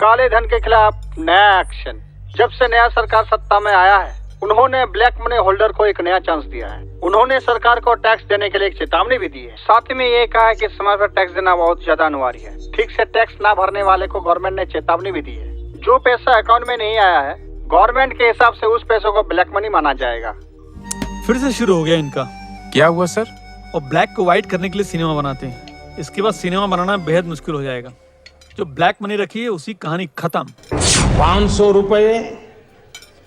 काले धन के खिलाफ नया एक्शन। जब से नया सरकार सत्ता में आया है, उन्होंने ब्लैक मनी होल्डर को एक नया चांस दिया है। उन्होंने सरकार को टैक्स देने के लिए एक चेतावनी भी दी है। साथ ही में ये कहा है कि समय पर टैक्स देना बहुत ज्यादा अनिवार्य है। ठीक से टैक्स ना भरने वाले को गवर्नमेंट ने चेतावनी भी दी है। जो पैसा अकाउंट में नहीं आया है, गवर्नमेंट के हिसाब से उस पैसों को ब्लैक मनी माना जाएगा। फिर से शुरू हो गया इनका। क्या हुआ सर? और ब्लैक को व्हाइट करने के लिए सिनेमा बनाते हैं। इसके बाद सिनेमा बनाना बेहद मुश्किल हो जाएगा। जो ब्लैक मनी रखी है उसी कहानी खत्म। 500 रुपए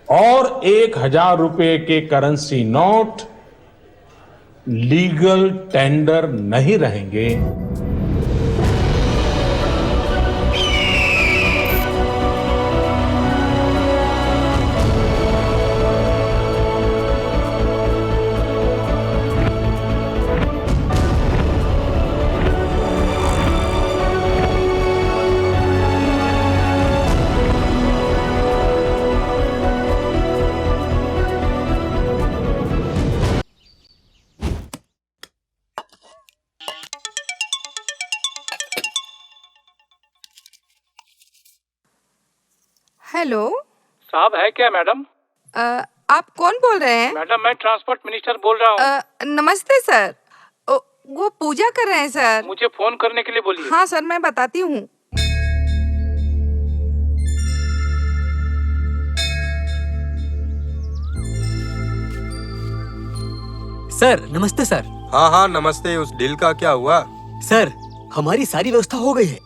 और 1000 रुपए के करेंसी नोट लीगल टेंडर नहीं रहेंगे। हेलो साहब है क्या मैडम? आप कौन बोल रहे हैं? मैडम मैं ट्रांसपोर्ट मिनिस्टर बोल रहा हूँ। नमस्ते सर। वो पूजा कर रहे हैं सर। मुझे फोन करने के लिए बोलिए। हाँ सर, मैं बताती हूँ। सर नमस्ते सर। हाँ हाँ नमस्ते। उस डील का क्या हुआ? सर हमारी सारी व्यवस्था हो गई है।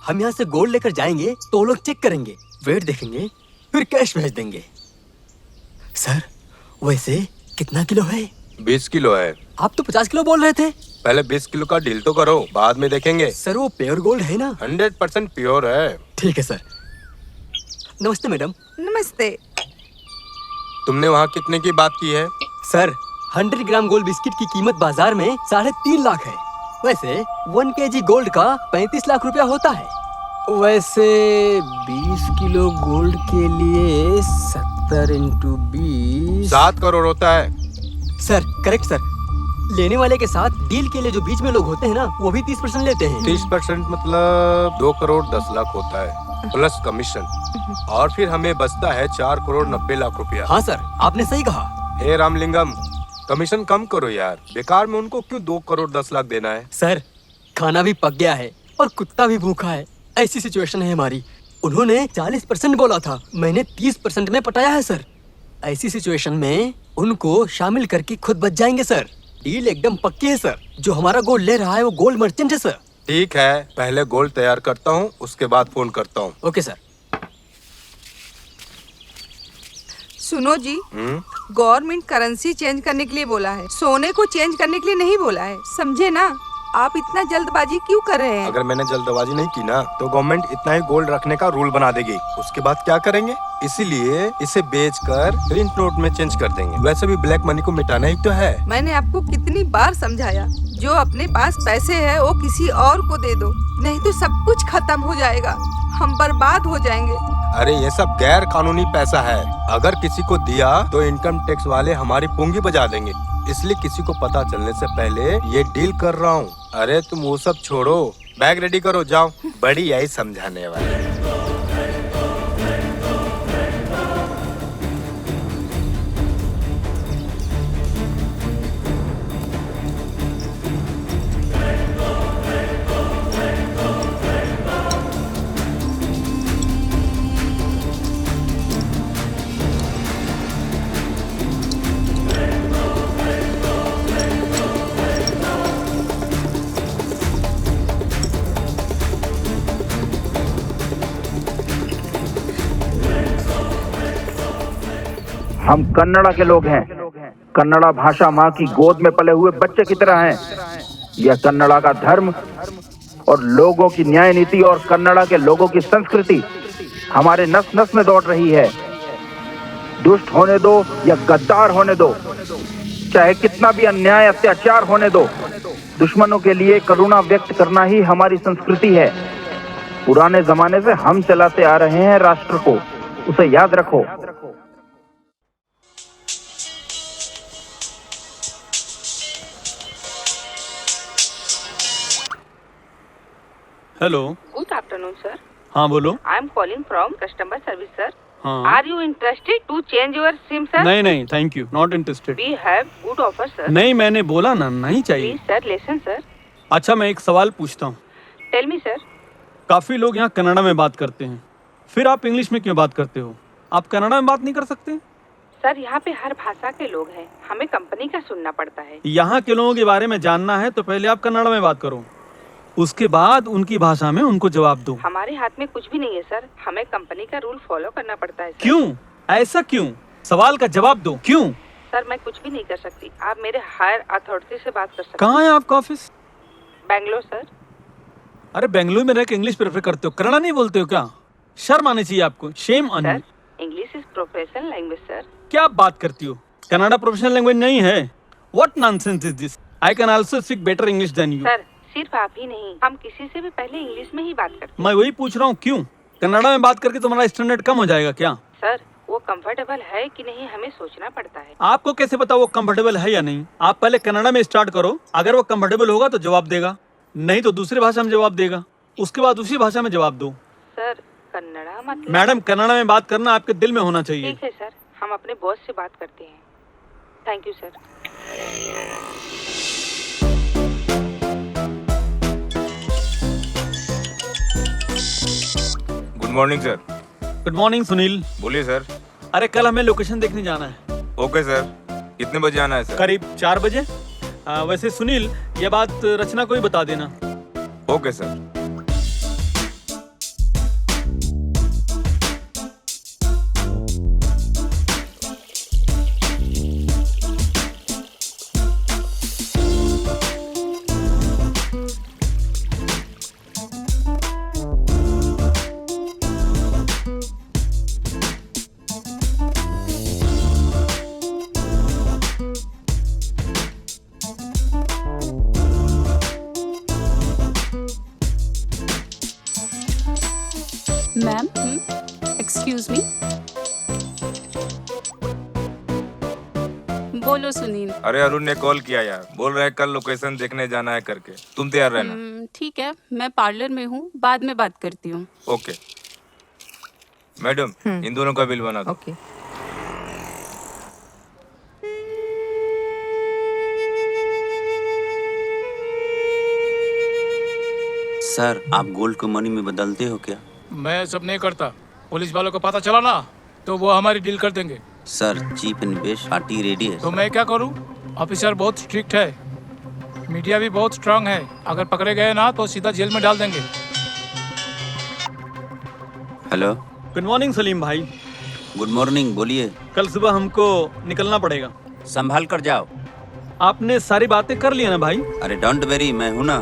हम यहाँ से गोल्ड लेकर जाएंगे तो वो लोग चेक करेंगे, वेट देखेंगे, फिर कैश भेज देंगे। सर वैसे कितना किलो है? 20 किलो है। आप तो 50 किलो बोल रहे थे। पहले 20 किलो का डील तो करो, बाद में देखेंगे। सर वो प्योर गोल्ड है ना? 100% प्योर है। ठीक है सर। नमस्ते मैडम। नमस्ते। तुमने वहाँ कितने की बात की है? सर 100 ग्राम गोल्ड बिस्किट की कीमत बाजार में 3.5 लाख है। वैसे 1 केजी गोल्ड का 35 लाख रुपया होता है। वैसे 20 किलो गोल्ड के लिए 70 इंटू 20 7 करोड़ होता है। Sir correct sir. लेने वाले के साथ डील के लिए जो बीच में लोग होते हैं ना, वो भी 30% लेते हैं। 30% मतलब 2 करोड़ 10 लाख होता है प्लस कमीशन, और फिर हमें बचता है 4 करोड़ 90 लाख रुपया। हाँ सर आपने सही कहा। हे रामलिंगम, कमीशन कम करो यार। बेकार में उनको क्यों 2 करोड़ 10 लाख देना है? सर खाना भी पक गया है और कुत्ता भी भूखा है, ऐसी सिचुएशन है हमारी। उन्होंने 40% बोला था, मैंने 30% में पटाया है सर। ऐसी सिचुएशन में उनको शामिल करके खुद बच जाएंगे सर। डील एकदम पक्की है सर। जो हमारा गोल्ड ले रहा है वो गोल्ड मर्चेंट है सर। ठीक है, पहले गोल्ड तैयार करता हूँ, उसके बाद फोन करता हूँ। Okay sir. सुनो जी, गवर्नमेंट करेंसी चेंज करने के लिए बोला है, सोने को चेंज करने के लिए नहीं बोला है, समझे ना? आप इतना जल्दबाजी क्यों कर रहे हैं? अगर मैंने जल्दबाजी नहीं की ना तो गवर्नमेंट इतना ही गोल्ड रखने का रूल बना देगी। उसके बाद क्या करेंगे? इसीलिए इसे बेचकर प्रिंट नोट में चेंज कर देंगे। वैसे भी ब्लैक मनी को मिटाना ही तो है। मैंने आपको कितनी बार समझाया, जो अपने पास पैसे है वो किसी और को दे दो, नहीं तो सब कुछ खत्म हो जाएगा, हम बर्बाद हो जाएंगे। अरे ये सब गैर कानूनी पैसा है। अगर किसी को दिया तो इनकम टैक्स वाले हमारी पूंगी बजा देंगे। इसलिए किसी को पता चलने से पहले ये डील कर रहा हूँ। अरे तुम वो सब छोड़ो, बैग रेडी करो, जाओ। बड़ी आई समझाने वाली। हम कन्नड़ा के लोग हैं। कन्नड़ा भाषा माँ की गोद में पले हुए बच्चे की तरह है। यह कन्नड़ा का धर्म और लोगों की न्याय नीति और कन्नड़ा के लोगों की संस्कृति हमारे नस नस में दौड़ रही है। दुष्ट होने दो या गद्दार होने दो, चाहे कितना भी अन्याय अत्याचार होने दो, दुश्मनों के लिए करुणा व्यक्त करना ही हमारी संस्कृति है। पुराने जमाने से हम चलाते आ रहे हैं राष्ट्र को, उसे याद रखो। हेलो। Good afternoon sir. हाँ बोलो। I am calling from customer service sir. हाँ। Are you interested to change your SIM sir? नहीं नहीं, thank you, not interested. We have good offer sir. नहीं, मैंने बोला ना नहीं चाहिए। Please sir listen sir. अच्छा, मैं एक सवाल पूछता हूँ। Tell me sir. काफी लोग यहाँ कन्नड़ा में बात करते हैं, फिर आप इंग्लिश में क्यों बात करते हो? आप कन्नड़ा में बात नहीं कर सकते? सर यहाँ पे हर भाषा के लोग हैं, हमें कंपनी का सुनना पड़ता है। यहाँ के लोगों के बारे में जानना है तो पहले आप कन्नड़ा में बात करो, उसके बाद उनकी भाषा में उनको जवाब दो। हमारे हाथ में कुछ भी नहीं है सर, हमें कंपनी का रूल फॉलो करना पड़ता है सर। क्यों? ऐसा क्यों? सवाल का जवाब दो, क्यों? सर मैं कुछ भी नहीं कर सकती, आप मेरे हायर अथॉरिटी से बात कर सकते। कहाँ है आपका ऑफिस? बैंगलोर सर। अरे बेंगलुरु में रह के इंग्लिश प्रेफर करते हो, कन्नड़ा नहीं बोलते हो क्या? शर्म आनी चाहिए आपको, shame on you. Sir English is professional language sir. क्या बात करती हो? कन्नड़ा प्रोफेशनल लैंग्वेज नहीं है? What nonsense is this? I can also speak better English then you. Sir सिर्फ आप ही नहीं, हम किसी से भी पहले इंग्लिश में ही बात करते हैं। मैं वही पूछ रहा हूँ, क्यों? कन्नड़ा में बात करके तुम्हारा स्टैंडर्ड कम हो जाएगा क्या? सर वो कंफर्टेबल है कि नहीं हमें सोचना पड़ता है। आपको कैसे पता वो कंफर्टेबल है या नहीं? आप पहले कन्नड़ा में स्टार्ट करो, अगर वो कंफर्टेबल होगा तो जवाब देगा, नहीं तो दूसरी भाषा में जवाब देगा, उसके बाद उसी भाषा में जवाब दो। सर कन्नड़ा मतलब? मैडम, कन्नड़ा में बात करना आपके दिल में होना चाहिए। ठीक है सर, हम अपने बॉस से बात करते हैं। Thank you sir. Good morning sir. Good morning Sunil. बोलिए सर। अरे कल हमें लोकेशन देखने जाना है। ओके सर, कितने बजे आना है सर? करीब 4 बजे। वैसे सुनील, ये बात रचना को ही बता देना। Okay sir. Ma'am, excuse me. बोलो सुनील। अरे अरुण ने कॉल किया यार, बोल रहे हैं कल लोकेशन देखने जाना है करके, तुम तैयार रहना। ठीक है, मैं पार्लर में हूँ, बाद में बात करती हूँ। ओके मैडम, इन दोनों का बिल बना दो। ओके। सर, आप गोल्ड को मनी में बदलते हो क्या? मैं सब नहीं करता, पुलिस वालों को पता चला ना तो वो हमारी डील कर देंगे। Sir, cheap and best party ready है। तो मैं क्या करूं? ऑफिसर बहुत स्ट्रिक्ट है, मीडिया भी बहुत स्ट्रांग है, अगर पकड़े गए ना तो सीधा जेल में डाल देंगे। हेलो। गुड मॉर्निंग सलीम भाई। गुड मॉर्निंग, बोलिए। कल सुबह हमको निकलना पड़ेगा। संभाल कर जाओ। आपने सारी बातें कर ली है ना भाई? अरे डोंट वेरी, मैं हूँ ना।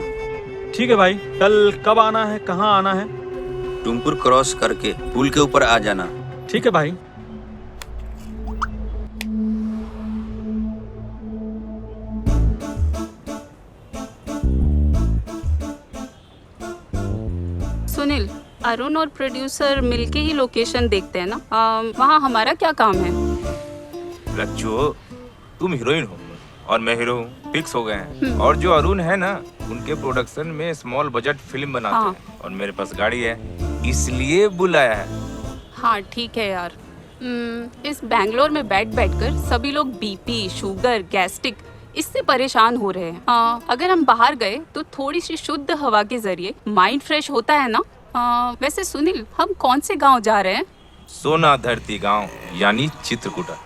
ठीक है भाई, कल कब आना है, कहाँ आना है? टुमपुर क्रॉस करके पुल के ऊपर आ जाना। ठीक है भाई। सुनील, अरुण और प्रोड्यूसर मिलके ही लोकेशन देखते हैं ना, वहाँ हमारा क्या काम है? लच्चू, तुम हीरोइन हो और मैं हीरो हूँ, फिक्स हो गए हैं। और जो अरुण है ना, उनके प्रोडक्शन में स्मॉल बजट फिल्म बनाते हैं और मेरे पास गाड़ी है, इसलिए बुलाया है। हाँ ठीक है यार। इस बैंगलोर में बैठ कर सभी लोग बीपी, शुगर, गैस्ट्रिक इससे परेशान हो रहे हैं। अगर हम बाहर गए तो थोड़ी सी शुद्ध हवा के जरिए माइंड फ्रेश होता है ना। वैसे सुनील, हम कौन से गांव जा रहे हैं? सोना धरती गांव यानी चित्रकूटा।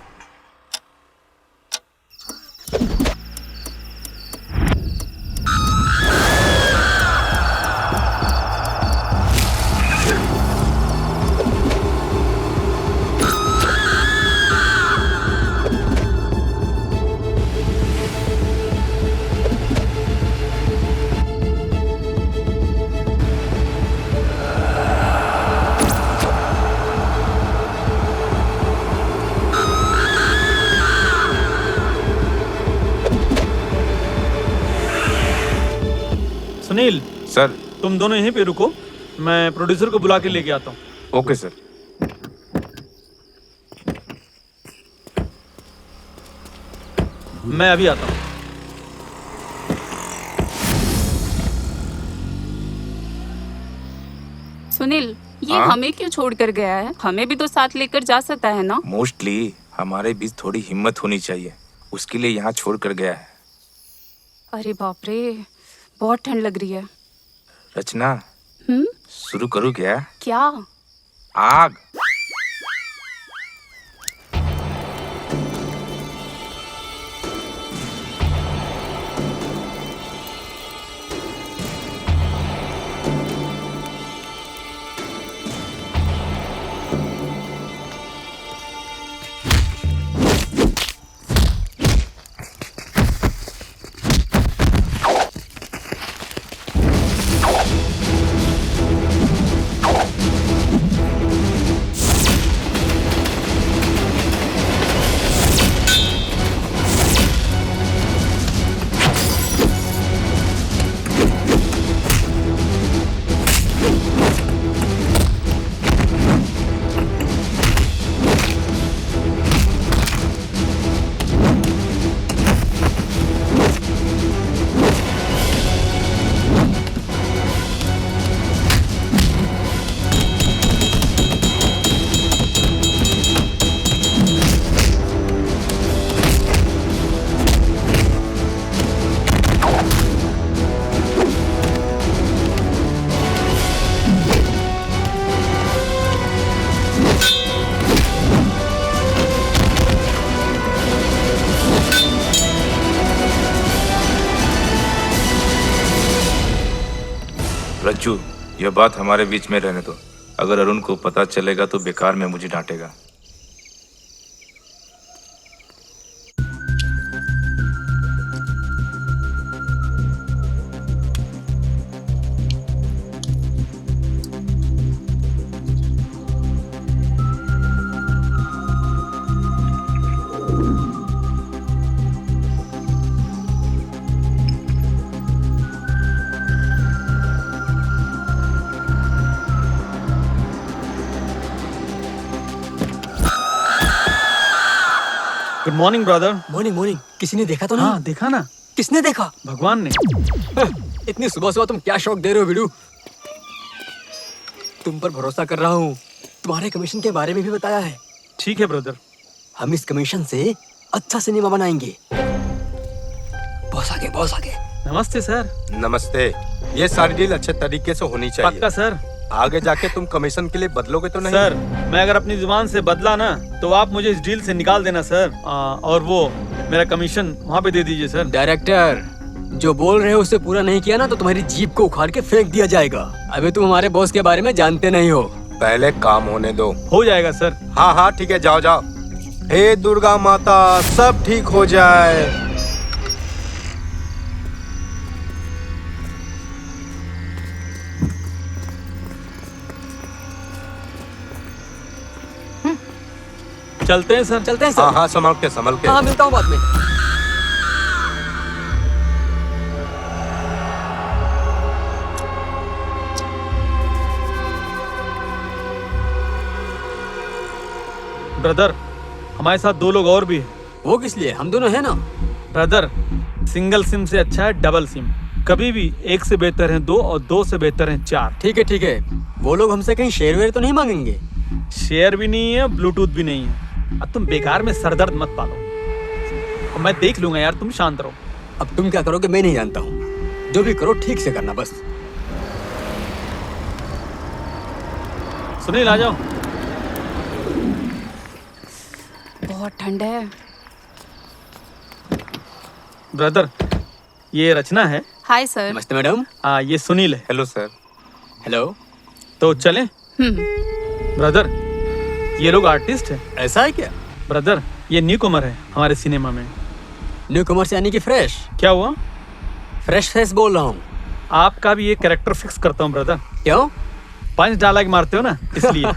सुनील सर। तुम दोनों यहीं पे रुको, मैं प्रोड्यूसर को बुला के लेके आता हूँ। Okay sir. मैं अभी आता हूँ। सुनील, ये हाँ? हमें क्यों छोड़ कर गया है? हमें भी तो साथ लेकर जा सकता है ना? मोस्टली हमारे बीच थोड़ी हिम्मत होनी चाहिए, उसके लिए यहाँ छोड़ कर गया है। अरे बाप रे, बहुत ठंड लग रही है। रचना, हम्म? शुरू करूँ क्या? क्या? आग। रज्जू, यह बात हमारे बीच में रहने दो। अगर अरुण को पता चलेगा तो बेकार में मुझे डांटेगा। Good morning brother. Morning morning. किसी ने देखा तो नहीं? हाँ देखा ना, किसने देखा? भगवान ने। इतनी सुबह सुबह तुम क्या शौक दे रहे हो बिडू? तुम पर भरोसा कर रहा हूँ। तुम्हारे कमीशन के बारे में भी बताया है। ठीक है ब्रदर। हम इस कमीशन से अच्छा सिनेमा बनाएंगे। बॉस आगे, बॉस आगे। नमस्ते सर। नमस्ते। ये सारी डील अच्छे तरीके से होनी चाहिए। पक्का सर। आगे जाके तुम कमीशन के लिए बदलोगे तो नहीं? सर, मैं अगर अपनी जुबान से बदला ना तो आप मुझे इस डील से निकाल देना सर। और वो मेरा कमीशन वहाँ पे दे दीजिए सर। डायरेक्टर, जो बोल रहे हो उसे पूरा नहीं किया ना तो तुम्हारी जीप को उखाड़ के फेंक दिया जाएगा। अभी तुम हमारे बॉस के बारे में जानते नहीं हो। पहले काम होने दो। हो जाएगा सर। हाँ हाँ ठीक है, जाओ जाओ। हे दुर्गा माता, सब ठीक हो जाए। चलते हैं सर। चलते हैं सर। हाँ हाँ, संभल के संभल के। हाँ, मिलता हूँ बाद में। ब्रदर, हमारे साथ 2 लोग और भी हैं। वो किस लिए? हम दोनों हैं ना। ब्रदर, सिंगल सिम से अच्छा है डबल सिम। कभी भी 1 से बेहतर है 2 और 2 से बेहतर है 4। ठीक है ठीक है। वो लोग हमसे कहीं शेयर वेयर तो नहीं मांगेंगे? शेयर भी नहीं है, ब्लूटूथ भी नहीं है। अब तुम बेकार में सरदर्द मत पालो। अब मैं देख लूंगा यार, तुम शांत रहो। अब तुम क्या करोगे मैं नहीं जानता हूँ। जो भी करो ठीक से करना बस। सुनील आ जाओ। बहुत ठंड है। ब्रदर, ये रचना है। Hi sir. नमस्ते मैडम। ये सुनील है। Hello sir. हेलो। तो चलें? ब्रदर, ये लोग आर्टिस्ट हैं। ऐसा है क्या? ब्रदर, ये न्यू कमर है हमारे सिनेमा में। न्यू कमर यानी कि फ्रेश? क्या हुआ? फ्रेश फेस बोल रहा हूँ। आपका भी ये कैरेक्टर फिक्स करता हूँ ब्रदर। क्यों? 5 डायलॉग मारते हो ना, इसलिए।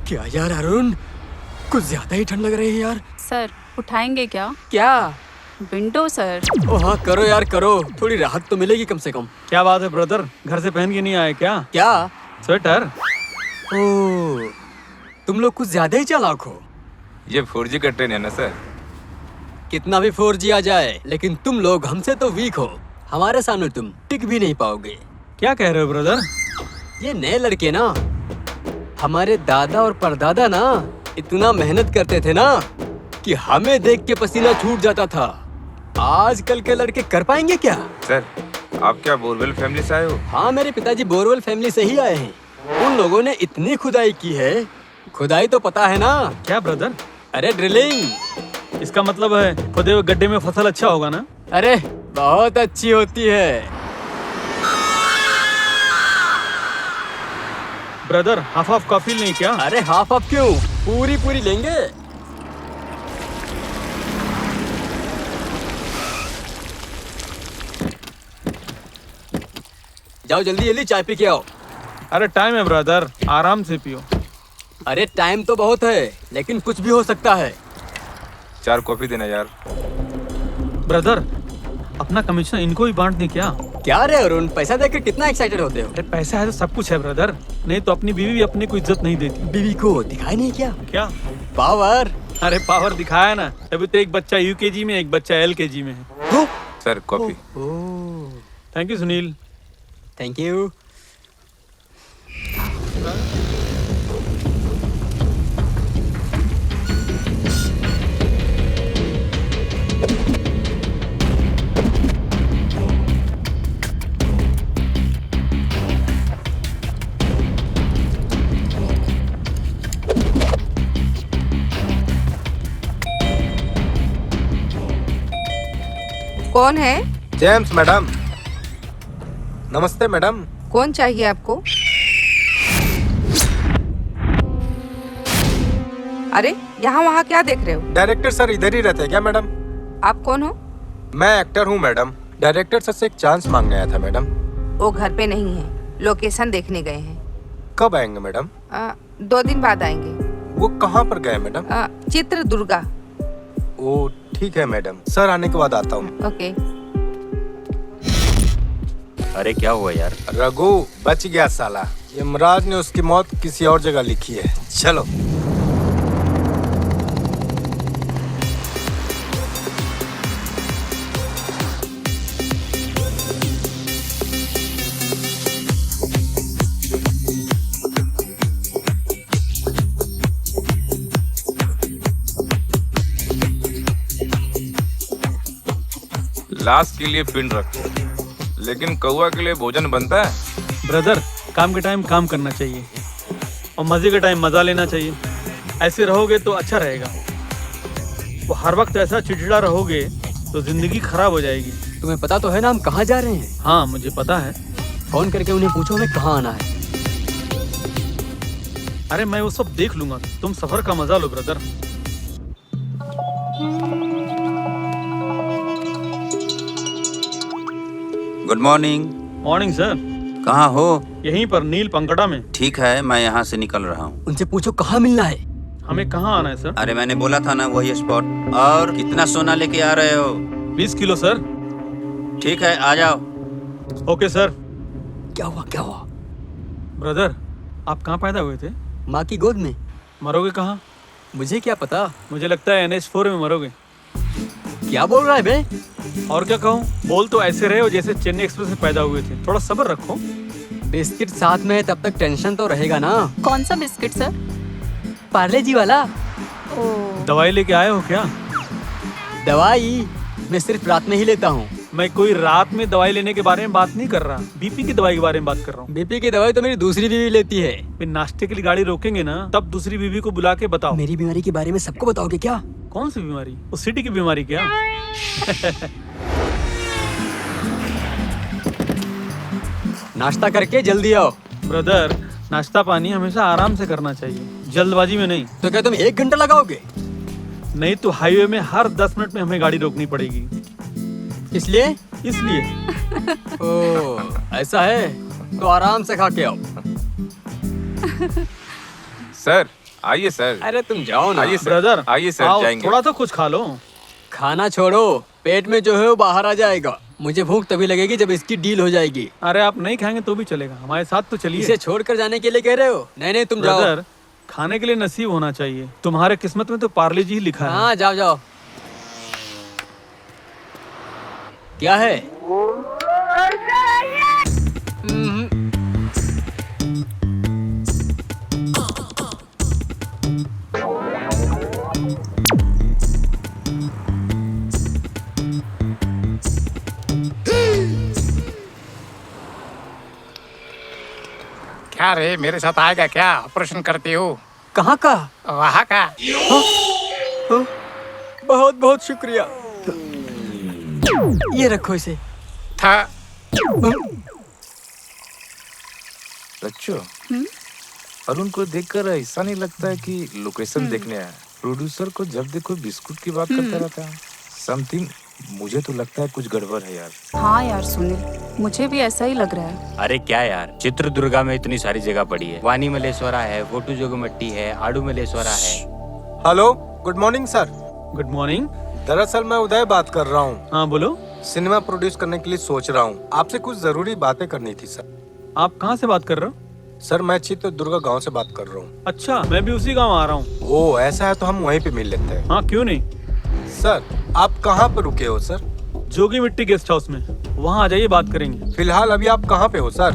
क्या यार अरुण, कुछ ज्यादा ही ठंड लग रही है यार। सर उठाएंगे क्या? क्या? Window sir. ओ हाँ करो यार करो, थोड़ी राहत तो मिलेगी कम से कम। क्या बात है ब्रदर, घर से पहन के नहीं आए क्या? क्या? स्वेटर? ओ, तुम लोग कुछ ज्यादा ही चालाक हो। ये 4G का ट्रेन है ना सर? कितना भी 4G आ जाए, लेकिन तुम लोग हमसे तो वीक हो। हमारे सामने तुम टिक भी नहीं पाओगे। क्या कह रहे हो ब्रदर? ये नए लड़के ना, हमारे दादा और परदादा ना इतना मेहनत करते थे ना कि हमें देख के पसीना छूट जाता था। आजकल के लड़के कर पाएंगे क्या? सर आप क्या बोरवेल फैमिली से आए हो? हाँ, मेरे पिताजी बोरवेल फैमिली से ही आए हैं। उन लोगों ने इतनी खुदाई की है, खुदाई तो पता है ना? क्या ब्रदर? अरे ड्रिलिंग। इसका मतलब है खुदे हुए गड्ढे में फसल अच्छा होगा ना? अरे बहुत अच्छी होती है। ब्रदर हाफ हाफ कॉफी नहीं क्या? अरे हाफ हाफ क्यों, पूरी पूरी लेंगे। जाओ जल्दी जल्दी चाय पी के आओ। अरे टाइम है ब्रदर, आराम से पियो। अरे टाइम तो बहुत है, लेकिन कुछ भी हो सकता है। 4 कॉफी देना यार। ब्रदर अपना कमीशन इनको ही बांट दें क्या? क्या रे अरुण, पैसा देकर कितना एक्साइटेड होते हो? अरे पैसा है तो सब कुछ है ब्रदर, नहीं तो अपनी बीवी भी अपने को इज्जत नहीं देती। बीवी को दिखाई नहीं क्या? क्या पावर? अरे पावर दिखाया ना, अभी तो एक बच्चा UKG में, एक बच्चा LKG में है। Sir coffee. Thank you Sunil. Thank you. कौन है? James madam. नमस्ते मैडम। कौन चाहिए आपको? अरे यहाँ वहाँ क्या देख रहे हो? डायरेक्टर सर इधर ही रहते हैं क्या मैडम? आप कौन हो? मैं एक्टर हूँ मैडम। डायरेक्टर सर से एक चांस मांगने आया था मैडम। वो घर पे नहीं है, लोकेशन देखने गए हैं। कब आएंगे मैडम? 2 दिन बाद आएंगे। वो कहाँ पर गए मैडम? चित्रदुर्गा। ओ ठीक है मैडम, सर आने के बाद आता हूँ। ओके। अरे क्या हुआ यार? रघु बच गया साला। यमराज ने उसकी मौत किसी और जगह लिखी है। चलो। लाश के लिए पिंड रखो, लेकिन कौवा के लिए भोजन बनता है। ब्रदर काम के टाइम काम करना चाहिए और मजे के टाइम मजा लेना चाहिए। ऐसे रहोगे तो अच्छा रहेगा। वो हर वक्त ऐसा चिड़चिड़ा रहोगे तो जिंदगी खराब हो जाएगी। तुम्हें पता तो है ना हम कहाँ जा रहे हैं? हाँ मुझे पता है। फोन करके उन्हें पूछो हमें कहाँ आना है। अरे मैं वो सब देख लूंगा, तुम सफर का मजा लो brother. Good morning. Morning sir. कहाँ हो? यहीं पर नील पंकड़ा में। ठीक है, मैं यहाँ से निकल रहा हूँ। उनसे पूछो कहाँ मिलना है। हमें कहाँ आना है सर? अरे मैंने बोला था ना वही स्पॉट। और कितना सोना लेके आ रहे हो? 20 किलो सर। ठीक है आ जाओ। Okay sir. क्या हुआ क्या हुआ? ब्रदर आप कहाँ पैदा हुए थे? माँ की गोद में। मरोगे कहाँ? मुझे क्या पता। मुझे लगता है NH4 में मरोगे। क्या बोल रहा है बे? और क्या कहूँ, बोल तो ऐसे रहे हो जैसे चेन्नई एक्सप्रेस में पैदा हुए थे। थोड़ा सब्र रखो। बिस्किट साथ में है तब तक टेंशन तो रहेगा ना। कौन सा बिस्किट सर? पार्ले जी वाला। दवाई लेके आए हो क्या? दवाई मैं सिर्फ रात में ही लेता हूँ। मैं कोई रात में दवाई लेने के बारे में बात नहीं कर रहा, बीपी की दवाई के बारे में बात कर रहा हूँ। बीपी की दवाई तो मेरी दूसरी बीवी लेती है। फिर नाश्ते के लिए गाड़ी रोकेंगे ना, तब दूसरी बीवी को बुला के बताओ। मेरी बीमारी के बारे में सबको बताओगे क्या? कौन सी बीमारी? उस सिटी की बीमारी क्या? नाश्ता करके जल्दी आओ। ब्रदर नाश्ता पानी हमेशा आराम से करना चाहिए, जल्दबाजी में नहीं। तो क्या तुम 1 घंटा लगाओगे? नहीं तो हाईवे में हर 10 मिनट में हमें गाड़ी रोकनी पड़ेगी। इसलिए ओह ऐसा है तो आराम से खा के आओ। सर आइए सर। अरे तुम जाओ ना। आइए सर। ब्रदर आइए सर, आओ, जाएंगे। थोड़ा तो कुछ खा लो। खाना छोड़ो, पेट में जो है वो बाहर आ जाएगा। मुझे भूख तभी लगेगी जब इसकी डील हो जाएगी। अरे आप नहीं खाएंगे तो भी चलेगा, हमारे साथ तो चलिए। इसे छोड़कर जाने के लिए कह रहे हो? नहीं नहीं तुम जाओ। ब्रदर खाने के लिए नसीब होना चाहिए, तुम्हारे किस्मत में तो पार्ले जी ही लिखा है। हाँ जाओ जाओ। क्या है? क्या रे, मेरे साथ आएगा क्या? ऑपरेशन करती हो? कहाँ का? वहाँ का। बहुत बहुत शुक्रिया। ये रखो इसे। था। बच्चों, अरुण को देखकर ऐसा नहीं लगता है कि लोकेशन देखने आया? प्रोड्यूसर को जब देखो बिस्कुट की बात करता रहता है। समथिंग, मुझे तो लगता है कुछ गड़बड़ है यार। हाँ यार सुनील, मुझे भी ऐसा ही लग रहा है। अरे क्या यार, चित्रदुर्गा में इतनी सारी जगह पड़ी है। वानी मलेश्वरा है, फोटू जोगमट्टी है, आडू मलेश्वरा है। Hello, good morning sir. Good morning. दरअसल मैं उदय बात कर रहा हूँ। हाँ बोलो। सिनेमा प्रोड्यूस करने के लिए सोच रहा हूँ, आपसे कुछ जरूरी बातें करनी थी सर। आप कहाँ से बात कर रहे हो? सर मैं चित्रदुर्गा गांव से बात कर रहा हूँ। अच्छा, मैं भी उसी गांव आ रहा हूँ। ओ ऐसा है तो हम वहीं पे मिल लेते हैं। हाँ क्यों नहीं। सर आप कहाँ पे रुके हो सर? जोगी मिट्टी गेस्ट हाउस में, वहाँ आ जाइए, बात करेंगे। फिलहाल अभी आप कहाँ पे हो सर?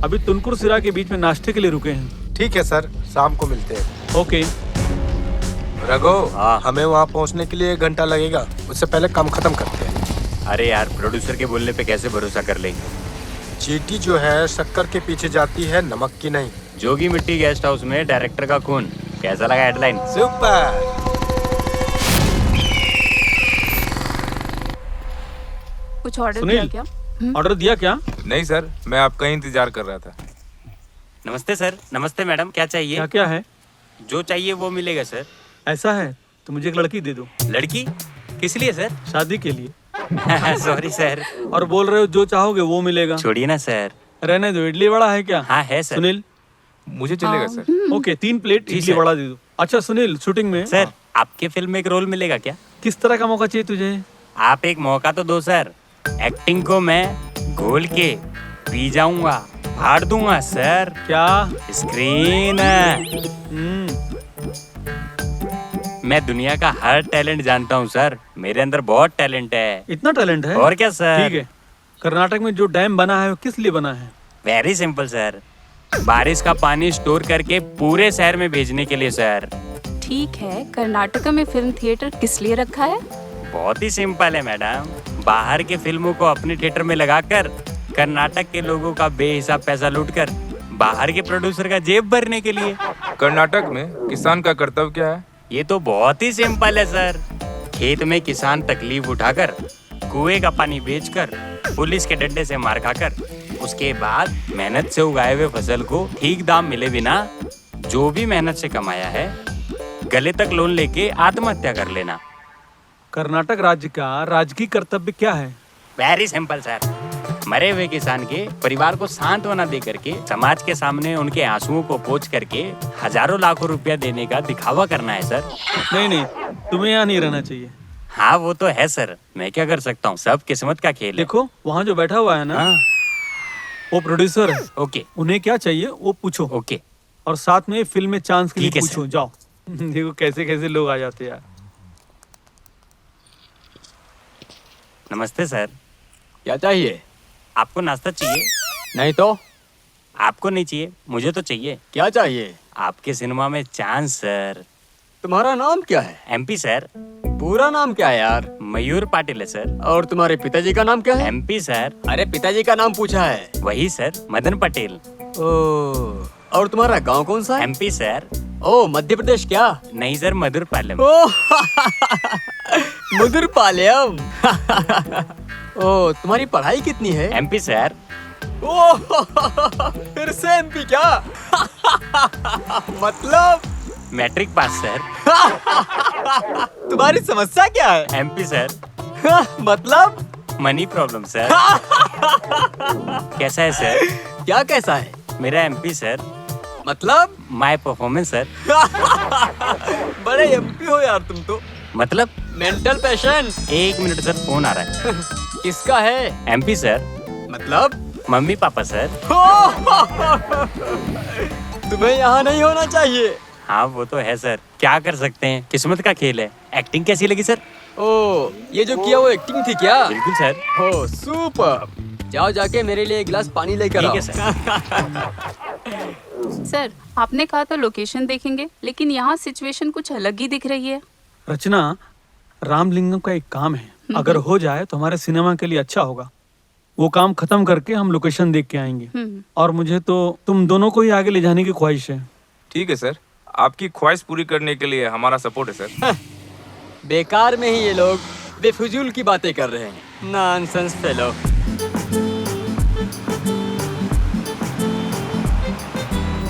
अभी तुनकुर सिरा के बीच में नाश्ते के लिए रुके हैं। ठीक है सर, शाम को मिलते हैं। ओके। रघु, हमें वहाँ पहुँचने के लिए 1 घंटा लगेगा, उससे पहले काम खत्म करते हैं। अरे यार, प्रोड्यूसर के बोलने पे कैसे भरोसा कर लेंगे? चींटी जो है शक्कर के पीछे जाती है, नमक की नहीं। जोगी मिट्टी गेस्ट हाउस में डायरेक्टर का खून, कैसा लगा हेडलाइन? सुपर। कुछ ऑर्डर सुनील, दिया क्या? ऑर्डर दिया क्या? नहीं सर, मैं आपका ही इंतजार कर रहा था। नमस्ते सर। नमस्ते मैडम, क्या चाहिए? क्या क्या है? जो चाहिए वो मिलेगा सर। ऐसा है तो मुझे एक लड़की दे दो। लड़की? किस लिए सर? शादी के लिए। Sorry sir. और बोल रहे हो जो चाहोगे वो मिलेगा। छोड़िए ना सर। रहने दो, इडली वड़ा है क्या? हाँ है सर। सुनील, मुझे चलेगा सर। ओके 3 प्लेट जी इडली सर। वड़ा दे दो। अच्छा सुनील, शूटिंग में सर आपके फिल्म में एक रोल मिलेगा क्या? किस तरह का मौका चाहिए तुझे? आप एक मौका तो दो सर। एक्टिंग को मैं घोल के पी जाऊंगा, फाड़ दूंगा सर। क्या? स्क्रीन। मैं दुनिया का हर टैलेंट जानता हूँ सर, मेरे अंदर बहुत टैलेंट है। इतना टैलेंट है? और क्या सर? ठीक है। कर्नाटक में जो डैम बना है वो किस लिए बना है? वेरी सिंपल सर, बारिश का पानी स्टोर करके पूरे शहर में भेजने के लिए सर। ठीक है, कर्नाटक में फिल्म थिएटर किस लिए रखा है? बहुत ही सिंपल है मैडम, बाहर के फिल्मों को अपने थिएटर में लगाकर कर्नाटक के लोगों का बेहिसाब पैसा लूटकर बाहर के प्रोड्यूसर का जेब भरने के लिए। कर्नाटक में किसान का कर्तव्य क्या है? ये तो बहुत ही सिंपल है सर। खेत में किसान तकलीफ उठाकर, कुएं का पानी बेचकर, पुलिस के डंडे से मार खाकर, उसके बाद मेहनत से उगाए हुए फसल को ठीक दाम मिले बिना जो भी मेहनत से कमाया है गले तक लोन लेके आत्महत्या कर लेना। कर्नाटक राज्य का राजकीय कर्तव्य क्या है? वेरी सिंपल सर, मरे हुए किसान के परिवार को सांत्वना दे करके समाज के सामने उनके आंसुओं को पोंछ करके हजारों लाखों रुपया देने का दिखावा करना है सर। नहीं, तुम्हें यहाँ नहीं रहना चाहिए। हाँ वो तो है सर, मैं क्या कर सकता हूँ, सब किस्मत का खेल है। देखो वहाँ जो बैठा हुआ है ना, वो प्रोड्यूसर है। ओके। उन्हें क्या चाहिए वो पूछो। ओके। और साथ में फिल्म में चांस के लिए ठीक है, पूछो। जाओ। देखो कैसे कैसे लोग आ जाते हैं यार। नमस्ते सर। क्या चाहिए? आपको नाश्ता चाहिए? नहीं तो? आपको नहीं चाहिए, मुझे तो चाहिए। क्या चाहिए? आपके सिनेमा में चांस सर। तुम्हारा नाम क्या है? MP sir. पूरा नाम क्या है यार? मयूर पाटिल है सर। और तुम्हारे पिताजी का नाम क्या है? MP sir. अरे पिताजी का नाम पूछा है। वही सर, मदन पटेल। ओ, और तुम्हारा गांव कौन सा है? MP sir. ओ मध्य प्रदेश क्या? नहीं सर, मधुर पालम। ओ मधुर पालम। ओ तुम्हारी पढ़ाई कितनी है? MP sir. ओ फिर से एमपी क्या? मतलब मैट्रिक पास सर। तुम्हारी समस्या क्या है? MP sir. मतलब मनी प्रॉब्लम सर। कैसा है सर? क्या कैसा है? मेरा एमपी सर। मतलब माय परफॉर्मेंस सर। बड़े एमपी हो यार तुम तो। मतलब mental patient. 1 minute sir, phone आ रहा है। किसका है? MP sir. मतलब मम्मी पापा सर। तुम्हें यहाँ नहीं होना चाहिए। हाँ वो तो है सर, क्या कर सकते हैं, किस्मत का खेल है। एक्टिंग कैसी लगी सर? ओ, ये जो किया वो एक्टिंग थी क्या? बिल्कुल सर। हो सुपर। जाओ जाके मेरे लिए 1 गिलास पानी लेकर आओ। ठीक है सर। सर आपने कहा था लोकेशन देखेंगे, लेकिन यहाँ सिचुएशन कुछ अलग ही दिख रही है। रचना, रामलिंगम का एक काम है, अगर हो जाए तो हमारे सिनेमा के लिए अच्छा होगा। वो काम खत्म करके हम लोकेशन देख के आएंगे। और मुझे तो तुम दोनों को ही आगे ले जाने की ख्वाहिश है। ठीक है सर, आपकी ख्वाहिश पूरी करने के लिए हमारा सपोर्ट है सर। बेकार में ही ये लोग बेफिजूल की बातें कर रहे हैं। Nonsense fellow.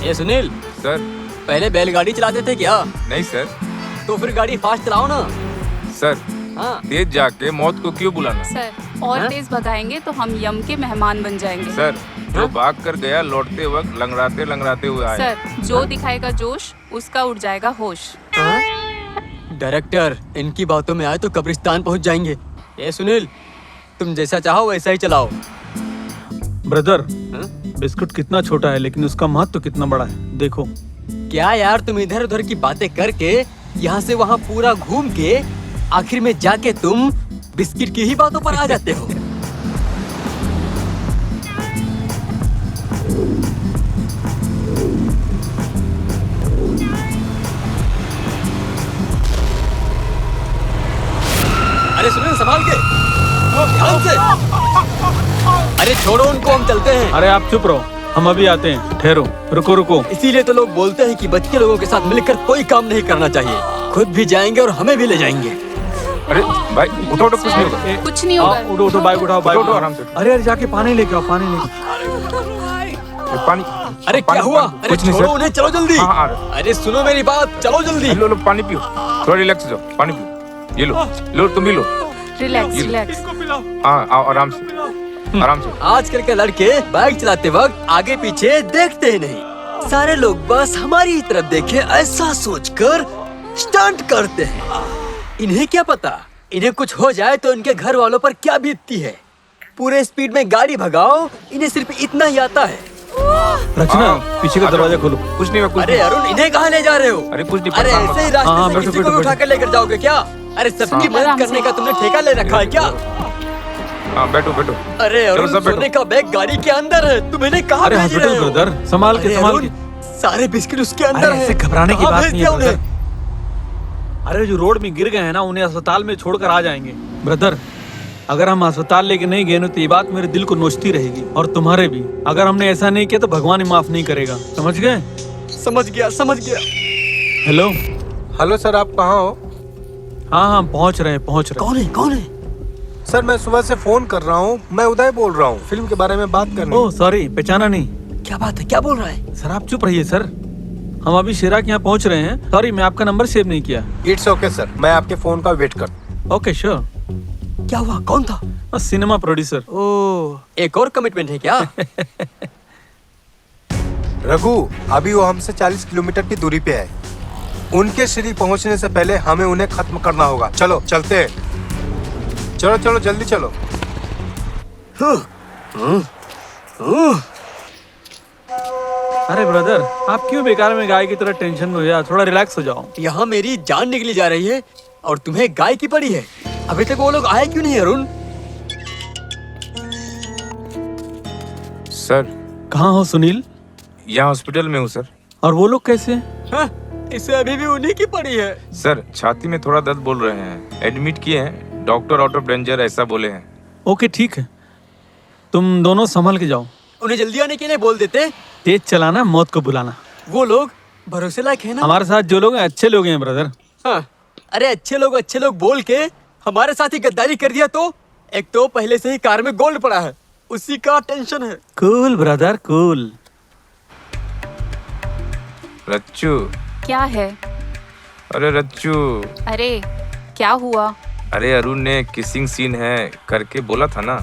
ये सुनील सर। पहले बैलगाड़ी चलाते थे क्या? नहीं सर। तो फिर गाड़ी फास्ट चलाओ ना। सर हाँ। तेज जाके मौत को क्यों बुलाना? सर और तेज भगाएंगे तो हम यम के मेहमान बन जाएंगे। सर जो भाग कर गया लौटते वक्त लंगड़ाते लंगड़ाते हुए आए। सर जो दिखाएगा जोश उसका उड़ जाएगा होश। डायरेक्टर, इनकी बातों में आए तो कब्रिस्तान पहुंच जाएंगे। ये सुनील, तुम जैसा चाहो वैसा ही चलाओ। ब्रदर, बिस्कुट कितना छोटा है लेकिन उसका महत्व कितना बड़ा है, देखो। क्या यार, तुम इधर उधर की बातें करके यहाँ से वहाँ पूरा घूम के आखिर में जाके तुम बिस्किट की ही बातों पर आ जाते हो। अरे सुनील, संभाल के, ध्यान से। अरे छोड़ो उनको, हम चलते हैं। अरे आप चुप रहो, हम अभी आते हैं, ठहरो, रुको रुको। इसीलिए तो लोग बोलते हैं कि बच्चे लोगों के साथ मिलकर कोई काम नहीं करना चाहिए। खुद भी जाएंगे और हमें भी ले जाएंगे। अरे भाई उठो उठो, कुछ नहीं होगा। कुछ नहीं होगा। उठो उठो, बाइक उठाओ, बाइक उठो उठाओ आराम से। अरे अरे जाके पानी लेके आओ, पानी लेके। पानी। अरे क्या हुआ? अरे कुछ नहीं छोड़ो सर। उन्हें, चलो जल्दी। हाँ, हाँ। अरे सुनो मेरी बात, चलो जल्दी। लो लो पानी पियो, थोड़ा रिलैक्स हो जाओ, पानी पियो। ये लो लो, तुम भी लो। Relax relax. हाँ आओ आराम से, आराम से। आजकल के लड़के बाइक चलाते वक्त आगे पीछे देखते ही नहीं। सारे लोग बस हमारी तरफ देखे ऐसा सोचकर स्टंट करते हैं। इन्हें क्या पता, इन्हें कुछ हो जाए तो इनके घर वालों पर क्या बीतती है। पूरे स्पीड में गाड़ी भगाओ, इन्हें सिर्फ इतना ही आता है। रचना, पीछे का दरवाजा खोलो। कुछ नहीं हुआ, कुछ अरे नहीं। अरुण, इन्हें कहाँ ले जा रहे हो? अरे कुछ नहीं, अरे परेशान मत ऐसे ही हो। रास्ते हाँ, से बैठो, किसी को बैठो, भी उठा कर लेकर जाओगे क्या? अरे सबकी हाँ। मदद करने का तुमने ठेका ले रखा है क्या? हाँ बैठो बैठो। अरे चलो अरुण, सब बैठो। सोने का बैग गाड़ी के अंदर है, तुम इन्हें कहाँ अरे भेज रहे हॉस्पिटल हो? ब्रदर, संभाल के अरे संभाल अरुण, के। सारे बिस्किट उसके अंदर अरे हैं। ऐसे घबराने की कहाँ बात भेज नहीं दिया है उन्हें? ब्रदर। अरे जो रोड में गिर गए हैं ना, उन्हें अस्पताल में छोड़कर आ जाएंगे। ब्रदर, अगर हम अस्पताल लेके नहीं गए ना तो ये बात मेरे दिल को नोचती रहेगी, और तुम्हारे भी। अगर हमने ऐसा नहीं किया तो भगवान ही माफ नहीं करेगा, समझ गए? समझ गया, समझ गया। हेलो हेलो सर, आप कहाँ हो? हाँ हाँ, पहुँच रहे हैं, पहुँच रहे हैं। कौन है, कौन है? सर मैं सुबह से फोन कर रहा हूँ, मैं उदय बोल रहा हूँ, फिल्म के बारे में बात करनी। ओह सॉरी, पहचाना नहीं। क्या बात है, क्या बोल रहा है? सर आप चुप रहिए सर, हम अभी शेरा के यहाँ पहुँच रहे हैं। सॉरी, मैं आपका नंबर सेव नहीं किया। इट्स ओके सर, मैं आपके फोन का वेट कर। Okay sure. क्या हुआ, कौन था? Cinema producer. ओह, एक और कमिटमेंट है क्या? रघु, अभी वो हमसे 40 किलोमीटर की दूरी पे है। उनके श्री पहुंचने से पहले हमें उन्हें खत्म करना होगा। चलो चलते हैं, चलो चलो जल्दी चलो। अरे ब्रदर, आप क्यों बेकार में गाय की तरह टेंशन में हो जाओ, थोड़ा रिलैक्स हो जाओ। यहाँ मेरी जान निकली जा रही है और तुम्हें गाय की पड़ी है। अभी तक वो लोग आए क्यों नहीं अरुण? सर कहाँ हो सुनील? यहाँ हॉस्पिटल में हूँ सर। और वो लोग कैसे हैं? हाँ, इसे अभी भी उन्हीं की पड़ी है। सर छाती में थोड़ा दर्द बोल रहे हैं, एडमिट किए हैं, डॉक्टर आउट ऑफ डेंजर ऐसा बोले हैं। ओके ठीक है, तुम दोनों संभल के जाओ। उन्हें जल्दी आने के लिए बोल देते। तेज चलाना, मौत को बुलाना। वो लोग भरोसे लायक है ना? हमारे साथ जो लोग हैं अच्छे लोग हैं ब्रदर। हाँ, अरे अच्छे लोग बोल के हमारे साथ ही गद्दारी कर दिया तो? एक तो पहले से ही कार में गोल्ड पड़ा है, उसी का टेंशन है। Cool brother cool. रच्चू। क्या है? अरे रच्चू। अरे क्या हुआ? अरे अरुण ने किसिंग सीन है करके बोला था ना,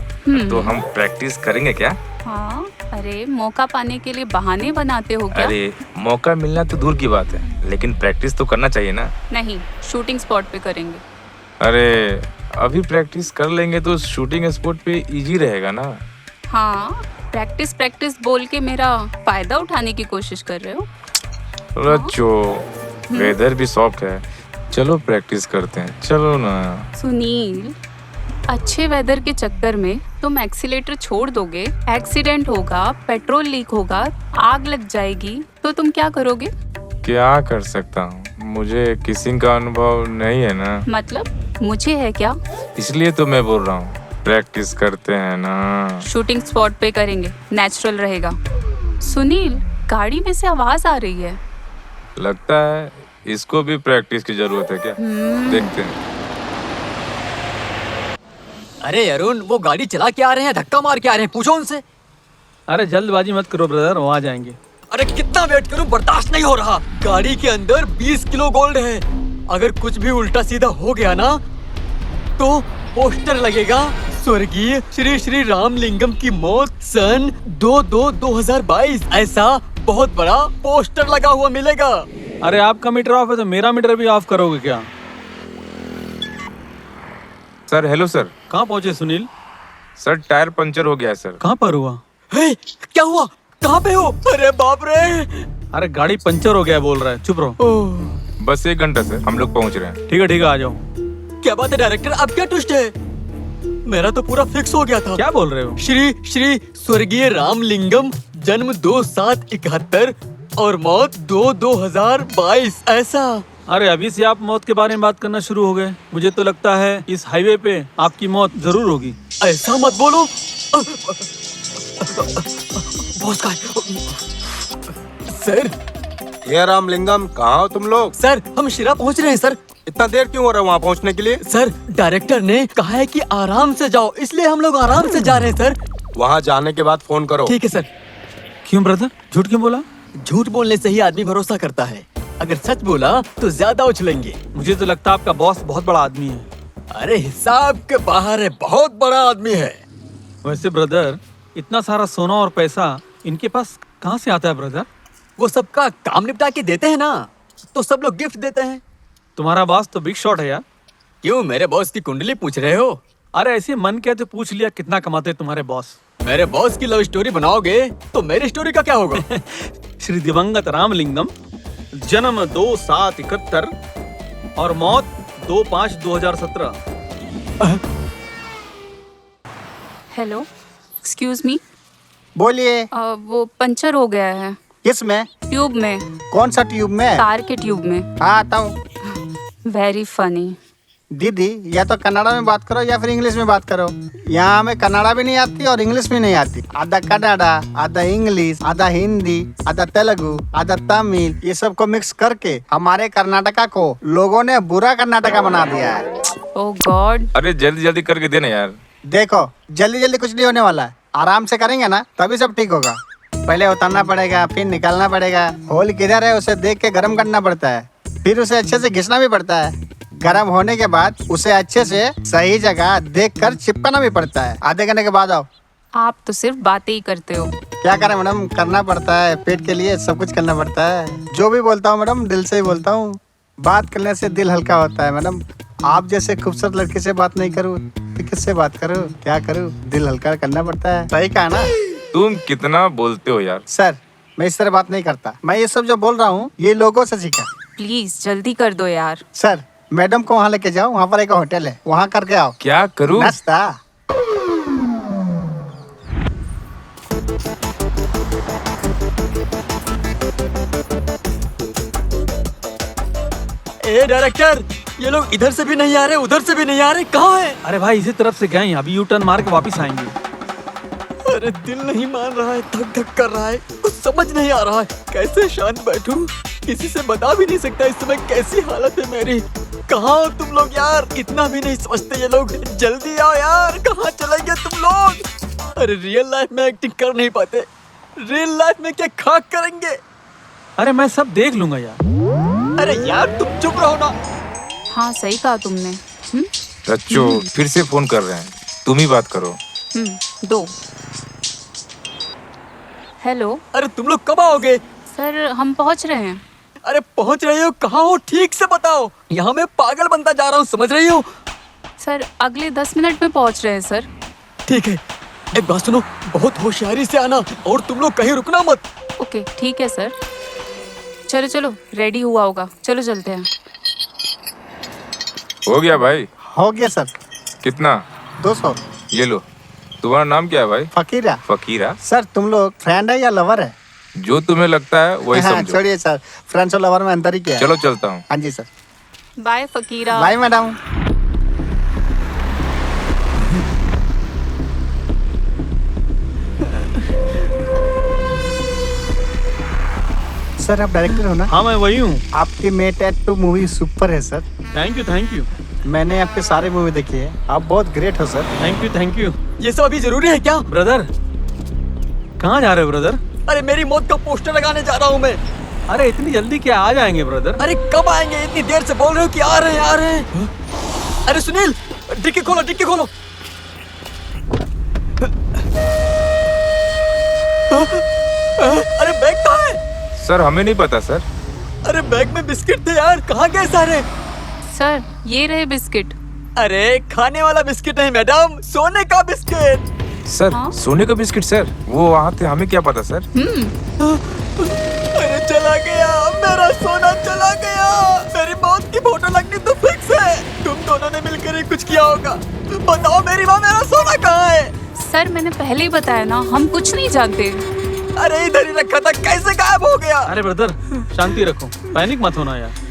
तो हम प्रैक्टिस करेंगे क्या? हाँ अरे मौका पाने के लिए बहाने बनाते हो क्या? अरे मौका मिलना तो दूर की बात है, लेकिन प्रैक्टिस तो करना चाहिए ना। नहीं, शूटिंग स्पॉट पे करेंगे। अरे अभी प्रैक्टिस कर लेंगे तो शूटिंग स्पॉट पे इजी रहेगा ना। हाँ, प्रैक्टिस प्रैक्टिस बोल के मेरा फायदा उठाने की कोशिश कर रहे हो। रच्चो, वेदर भी सॉफ्ट है, चलो प्रैक्टिस करते हैं, चलो ना। सुनील, अच्छे वेदर के चक्कर में तुम एक्सीलेटर छोड़ दोगे, एक्सीडेंट होगा, पेट्रोल लीक होगा, आग लग जाएगी, तो तुम क्या करोगे? क्या कर सकता हूँ, मुझे किसिंग का अनुभव नहीं है ना। मतलब मुझे है क्या? इसलिए तो मैं बोल रहा हूँ, प्रैक्टिस करते हैं ना। शूटिंग स्पॉट पे करेंगे, नेचुरल रहेगा। सुनील, गाड़ी में से आवाज आ रही है। लगता है इसको भी प्रैक्टिस की जरूरत है क्या? देखते हैं। अरे अरुण, वो गाड़ी चला के आ रहे हैं, धक्का मार के आ रहे हैं, पूछो उनसे। अरे जल्दबाजी मत करो ब्रदर, वो आ जाएंगे। अरे कितना वेट करूं, बर्दाश्त नहीं हो रहा। गाड़ी के अंदर 20 किलो गोल्ड है। अगर कुछ भी उल्टा सीधा हो गया ना तो पोस्टर लगेगा, स्वर्गीय श्री श्री रामलिंगम की मौत सन 2/2/2022। ऐसा बहुत बड़ा पोस्टर लगा हुआ मिलेगा। अरे आपका मीटर ऑफ है तो मेरा मीटर भी ऑफ करोगे क्या? Sir hello sir. कहाँ पहुँचे सुनील? सर टायर पंचर हो गया है सर। कहाँ पर हुआ? हे, क्या हुआ? कहाँ पे हो? अरे बाप रे! अरे गाड़ी पंचर हो गया बोल रहा है, चुप रहो। बस 1 घंटा सर, हम लोग पहुँच रहे हैं। ठीक है आ जाओ। क्या बात है डायरेक्टर, अब क्या ट्विस्ट है? मेरा तो पूरा फिक्स हो गया था। क्या बोल रहे हो? श्री श्री स्वर्गीय रामलिंगम, जन्म 2/7/71 और मौत 2/2/2022। ऐसा? अरे अभी से आप मौत के बारे में बात करना शुरू हो गए। मुझे तो लगता है इस हाईवे पे आपकी मौत जरूर होगी। ऐसा मत बोलो। बॉस का सर। ये रामलिंगम, कहाँ हो तुम लोग? सर हम शिरा पहुंच रहे हैं सर। इतना देर क्यों हो रहा है वहाँ पहुँचने के लिए? सर डायरेक्टर ने कहा है कि आराम से जाओ, इसलिए हम लोग आराम से जा रहे हैं सर। वहाँ जाने के बाद फोन करो। ठीक है सर। क्यों ब्रदर, झूठ क्यों बोला? झूठ बोलने से ही आदमी भरोसा करता है, अगर सच बोला तो ज्यादा उछलेंगे। मुझे तो लगता है आपका बॉस बहुत बड़ा आदमी है। अरे हिसाब के बाहर है, बहुत बड़ा आदमी है। वैसे ब्रदर, इतना सारा सोना और पैसा इनके पास कहाँ से आता है ब्रदर? वो सबका काम निपटा के देते हैं ना, तो सब लोग गिफ्ट देते हैं। तुम्हारा बॉस तो बिग शॉट है यार। क्यों, मेरे बॉस की कुंडली पूछ रहे हो? अरे ऐसे मन के तो पूछ लिया कितना कमाते हैं तुम्हारे बॉस। मेरे बॉस की लव स्टोरी बनाओगे तो मेरी स्टोरी का क्या होगा? श्री दिवंगत रामलिंगम, जन्म 2/7/71 और मौत 2/5/2017। Hello, excuse me. बोलिए। वो पंचर हो गया है। किस में? ट्यूब में। कौन सा ट्यूब में? कार के ट्यूब में। हाँ आता हूँ। Very funny. दीदी, या तो कन्नड़ा में बात करो या फिर इंग्लिश में बात करो। यहाँ हमें कन्नड़ा भी नहीं आती और इंग्लिश भी नहीं आती। आधा कन्नड़ा, आधा इंग्लिश, आधा हिंदी, आधा तेलुगु, आधा तमिल, ये सब को मिक्स करके हमारे कर्नाटका को लोगों ने बुरा कर्नाटका बना दिया है। ओह गॉड। अरे जल्दी जल्दी करके देना यार। देखो, जल्दी जल्दी कुछ नहीं होने वाला है, आराम से करेंगे ना तभी सब ठीक होगा। पहले उतारना पड़ेगा, फिर निकालना पड़ेगा। होल किधर है उसे देख के गर्म करना पड़ता है, फिर उसे अच्छे से घिसना भी पड़ता है। गर्म होने के बाद उसे अच्छे से सही जगह देखकर चिपकाना भी पड़ता है। आधे घंटे के बाद आओ। आप तो सिर्फ बातें ही करते हो। क्या करें मैडम, करना पड़ता है, पेट के लिए सब कुछ करना पड़ता है। जो भी बोलता हूँ मैडम, दिल से ही बोलता हूँ। बात करने से दिल हल्का होता है मैडम। आप जैसे खूबसूरत लड़की से बात नहीं करूँ तो किससे बात करूँ, क्या करूँ? दिल हल्का करना पड़ता है। सही कहा ना? तुम कितना बोलते हो यार। सर, मैं इस तरह बात नहीं करता। मैं ये सब जो बोल रहा हूँ ये लोगों से सीखा। प्लीज जल्दी कर दो यार। सर, मैडम को वहाँ लेके जाओ, वहाँ पर एक होटल है, वहाँ करके आओ। क्या करूँ? नाश्ता। ए डायरेक्टर, ये लोग इधर से भी नहीं आ रहे, उधर से भी नहीं आ रहे, कहाँ है? अरे भाई इसी तरफ से गए, अभी यू टर्न मार के वापिस आएंगे। अरे दिल नहीं मान रहा है, धक धक कर रहा है, कुछ समझ नहीं आ रहा है। कैसे शांत बैठूं? किसी से बता भी नहीं सकता इस समय कैसी हालत है मेरी। कहाँ हो तुम लोग यार? इतना भी नहीं समझते ये लोग। जल्दी आओ यार, कहाँ चले गए तुम लोग? अरे रियल लाइफ में एक्टिंग कर नहीं पाते, रियल लाइफ में क्या खाक करेंगे? अरे मैं सब देख लूंगा यार। अरे यार तुम चुप रहो ना। हाँ सही कहा तुमने। रच्चो फिर से फोन कर रहे हैं, तुम ही बात करो। दो। हेलो। अरे तुम लोग कब आओगे? सर हम पहुंच रहे हैं। अरे पहुंच रही हो? कहाँ हो ठीक से बताओ, यहाँ मैं पागल बनता जा रहा हूँ, समझ रही हो? सर अगले 10 मिनट में पहुंच रहे हैं सर। ठीक है, एक बात सुनो, बहुत होशियारी से आना और तुम लोग कहीं रुकना मत। ओके ठीक है सर। चलो चलो, रेडी हुआ होगा, चलो चलते हैं। हो गया भाई? हो गया सर। कितना? 200। ये लो। तुम्हारा नाम क्या है भाई? फकीरा। फकीरा? सर तुम लोग फ्रेंड है या लवर है? जो तुम्हें लगता है वही समझो। छोड़िए सर, फ्रेंड्स और लवर में अंतर ही क्या है? चलो चलता हूँ। हाँ जी sir. Bye Fakira. Bye madam. Sir आप डायरेक्टर हो ना? हाँ मैं वही हूँ। आपकी मेट एट 2 मूवी सुपर है sir. Thank you thank you. मैंने आपके सारे मूवी देखे हैं, आप बहुत ग्रेट हो sir. Thank you thank you. ये सब अभी जरूरी है क्या? ब्रदर कहाँ जा रहे हो ब्रदर? अरे मेरी मौत का पोस्टर लगाने जा रहा हूँ मैं। अरे इतनी जल्दी क्या आ जाएंगे ब्रदर? अरे कब आएंगे? इतनी देर से बोल रहे हो कि आ रहे हैं आ रहे हैं। अरे सुनील, डिक्की खोलो डिक्की खोलो। अरे बैग कहाँ है? सर हमें नहीं पता सर। अरे बैग में बिस्किट थे यार, कहाँ गए सारे? सर ये रहे बिस्किट। अरे खाने वाला बिस्किट नहीं मैडम, सोने का बिस्किट। सर हाँ? सोने का बिस्किट सर, वो वहाँ थे, हमें क्या पता सर। अरे चला गया मेरा सोना, चला गया। मेरी मौत की फोटो लगनी तो फिक्स है। तुम दोनों ने मिलकर ही कुछ किया होगा। बताओ मेरी माँ, मेरा सोना कहाँ है? सर मैंने पहले ही बताया ना, हम कुछ नहीं जानते। अरे इधर ही रखा था, कैसे गायब हो गया? अरे ब्रदर शांति रखो, पैनिक मत होना यार।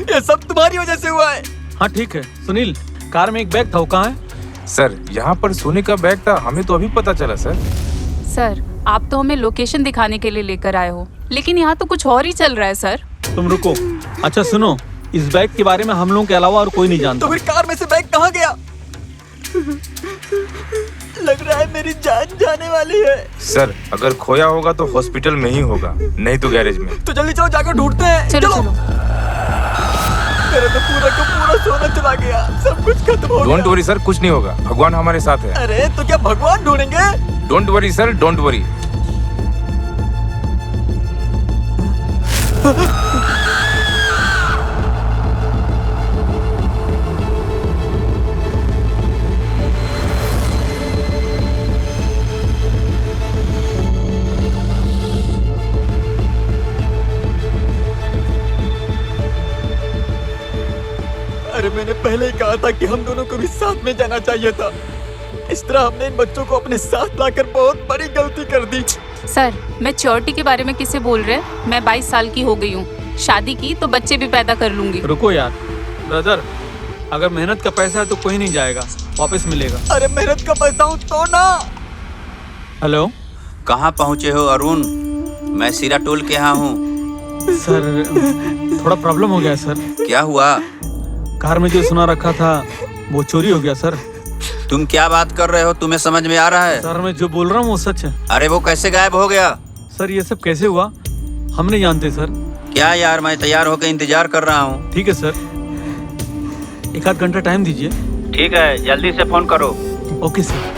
ये सब तुम्हारी वजह से हुआ है। हाँ ठीक है। सुनील कार में एक बैग था, वो कहाँ है? सर यहाँ पर सोने का बैग था, हमें तो अभी पता चला सर। सर आप तो हमें लोकेशन दिखाने के लिए लेकर आए हो, लेकिन यहाँ तो कुछ और ही चल रहा है सर। तुम रुको। अच्छा सुनो, इस बैग के बारे में हम लोगों के अलावा और कोई नहीं जानता। तो फिर कार में से बैग कहाँ गया? लग रहा है मेरी जान जाने वाली है। सर अगर खोया होगा तो हॉस्पिटल में ही होगा, नहीं तो गैरेज में। तो जल्दी चलो, जाकर ढूंढते हैं। चलो चलो। मेरा तो पूरा का पूरा सोना चला गया, सब कुछ खत्म हो गया। डोंट वरी सर, कुछ नहीं होगा, भगवान हमारे साथ है। अरे तो क्या भगवान ढूंढेंगे? Don't worry sir, don't worry. अरे मैंने पहले ही कहा था कि हम दोनों को भी साथ में जाना चाहिए था। इस तरह हमने इन बच्चों को अपने साथ लाकर बहुत बड़ी गलती कर दी। सर मैच्योरिटी के बारे में किसे बोल रहे हैं? मैं 22 साल की हो गई हूँ, शादी की तो बच्चे भी पैदा कर लूंगी। रुको यार ब्रदर, अगर मेहनत का पैसा है तो कोई नहीं जाएगा, वापस मिलेगा। अरे मेहनत का पैसा हूँ तो ना। हेलो कहाँ पहुँचे हो अरुण? मैं सीरा टोल के यहाँ हूँ। सर थोड़ा प्रॉब्लम हो गया सर। क्या हुआ? कार में जो सोना रखा था वो चोरी हो गया सर। तुम क्या बात कर रहे हो? तुम्हें समझ में आ रहा है? सर मैं जो बोल रहा हूँ वो सच है। अरे वो कैसे गायब हो गया? सर ये सब कैसे हुआ हम नहीं जानते सर। क्या यार, मैं तैयार होकर इंतजार कर रहा हूँ। ठीक है सर, 1-8 घंटा टाइम दीजिए। ठीक है, जल्दी से फोन करो। Okay sir.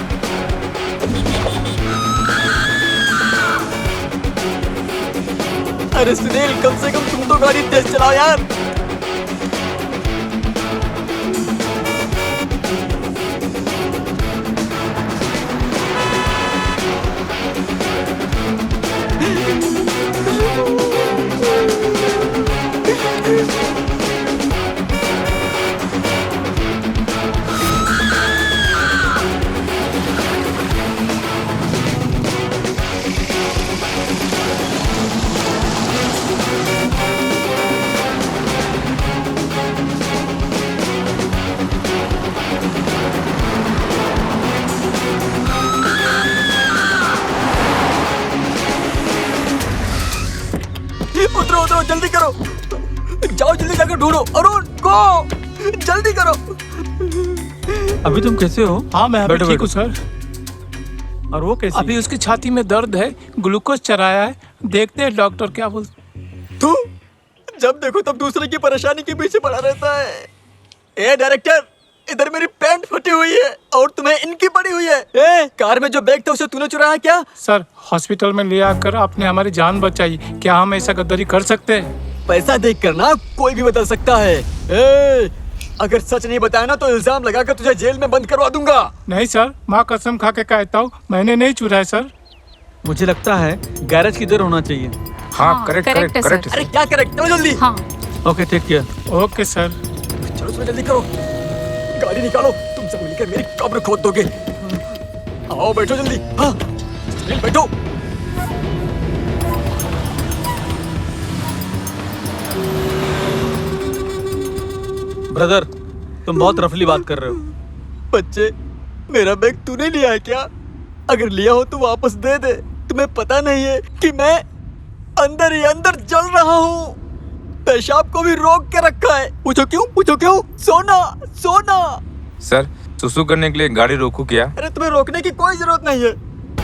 अरे सुनील, कम से कम तुम तो गाड़ी तेज चलाओ यार। उतरो उतरो, जल्दी करो, जाओ जल्दी जाकर ढूंढो। अरुण गो, जल्दी करो। अभी तुम कैसे हो? हाँ मैं अभी बैठो, ठीक बैठो। हूँ सर। और वो कैसे? अभी उसकी छाती में दर्द है, ग्लूकोज चढ़ाया है, देखते हैं डॉक्टर क्या बोलते। तू जब देखो तब दूसरे की परेशानी के पीछे पड़ा रहता है। ए डायरेक्टर, इधर मेरी पैंट फटी हुई है और तुम्हें इनकी पड़ी हुई है। कार में जो बैग था उसे तूने चुराया क्या? सर हॉस्पिटल में ले आकर आपने हमारी जान बचाई, क्या हम ऐसा गद्दारी कर सकते हैं? पैसा देख कर ना कोई भी बदल सकता है। अगर सच नहीं बताया ना तो इल्जाम लगाकर तुझे जेल में बंद करवा दूंगा। नहीं सर, माँ कसम खा के कहता हूँ मैंने नहीं चुराया सर। मुझे लगता है गैरेज किधर होना चाहिए। हाँ करेक्ट करेक्ट करेक्ट। अरे क्या करेक्ट, चलो जल्दी। हाँ okay take care. Okay sir. चलो सुनो जल्दी करो, गाड़ी निकालो, तुम सब मिलकर मेरी कब्र खोद दोगे। आओ बैठो जल्दी। हाँ सुनील बैठो। ब्रदर तुम बहुत रफली बात कर रहे हो। बच्चे मेरा बैग तूने लिया है क्या? अगर लिया हो तो वापस दे दे। तुम्हें पता नहीं है कि मैं अंदर ही अंदर जल रहा हूँ। पेशाब को भी रोक के रखा है। पूछो क्यों, पूछो क्यों? सोना सोना। सर सुसु करने के लिए गाड़ी रोकू क्या? अरे तुम्हें रोकने की कोई जरूरत नहीं है,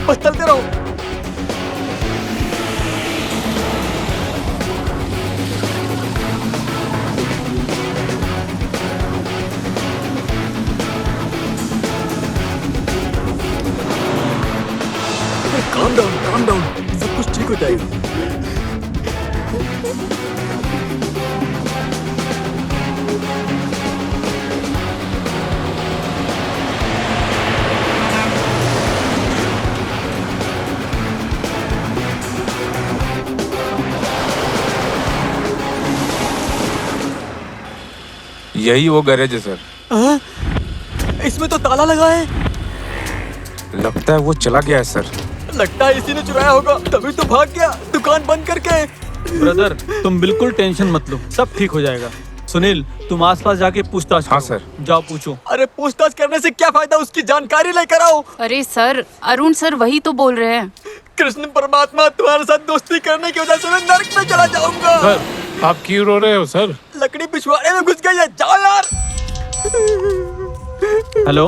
बस चलते रहो। calm down, सब कुछ ठीक हो जाएगा। यही वो गैरेज है सर। इसमें तो ताला लगा है। लगता है वो चला गया है सर। लगता है इसी ने चुराया होगा, तभी तो भाग गया दुकान बंद करके। ब्रदर तुम बिल्कुल टेंशन मत लो, सब ठीक हो जाएगा। सुनील तुम आसपास जाके पूछताछ हाँ करो। सर। जाओ पूछो। अरे पूछताछ करने से क्या फायदा, उसकी जानकारी लेकर आओ। अरे सर, अरुण सर वही तो बोल रहे हैं। कृष्ण परमात्मा, तुम्हारे साथ दोस्ती करने की वजह से मैं नरक में चला जाऊंगा। सर आप क्यों रो रहे हो सर? लकड़ी पिछवाड़े में घुस गई है, जाओ यार। हेलो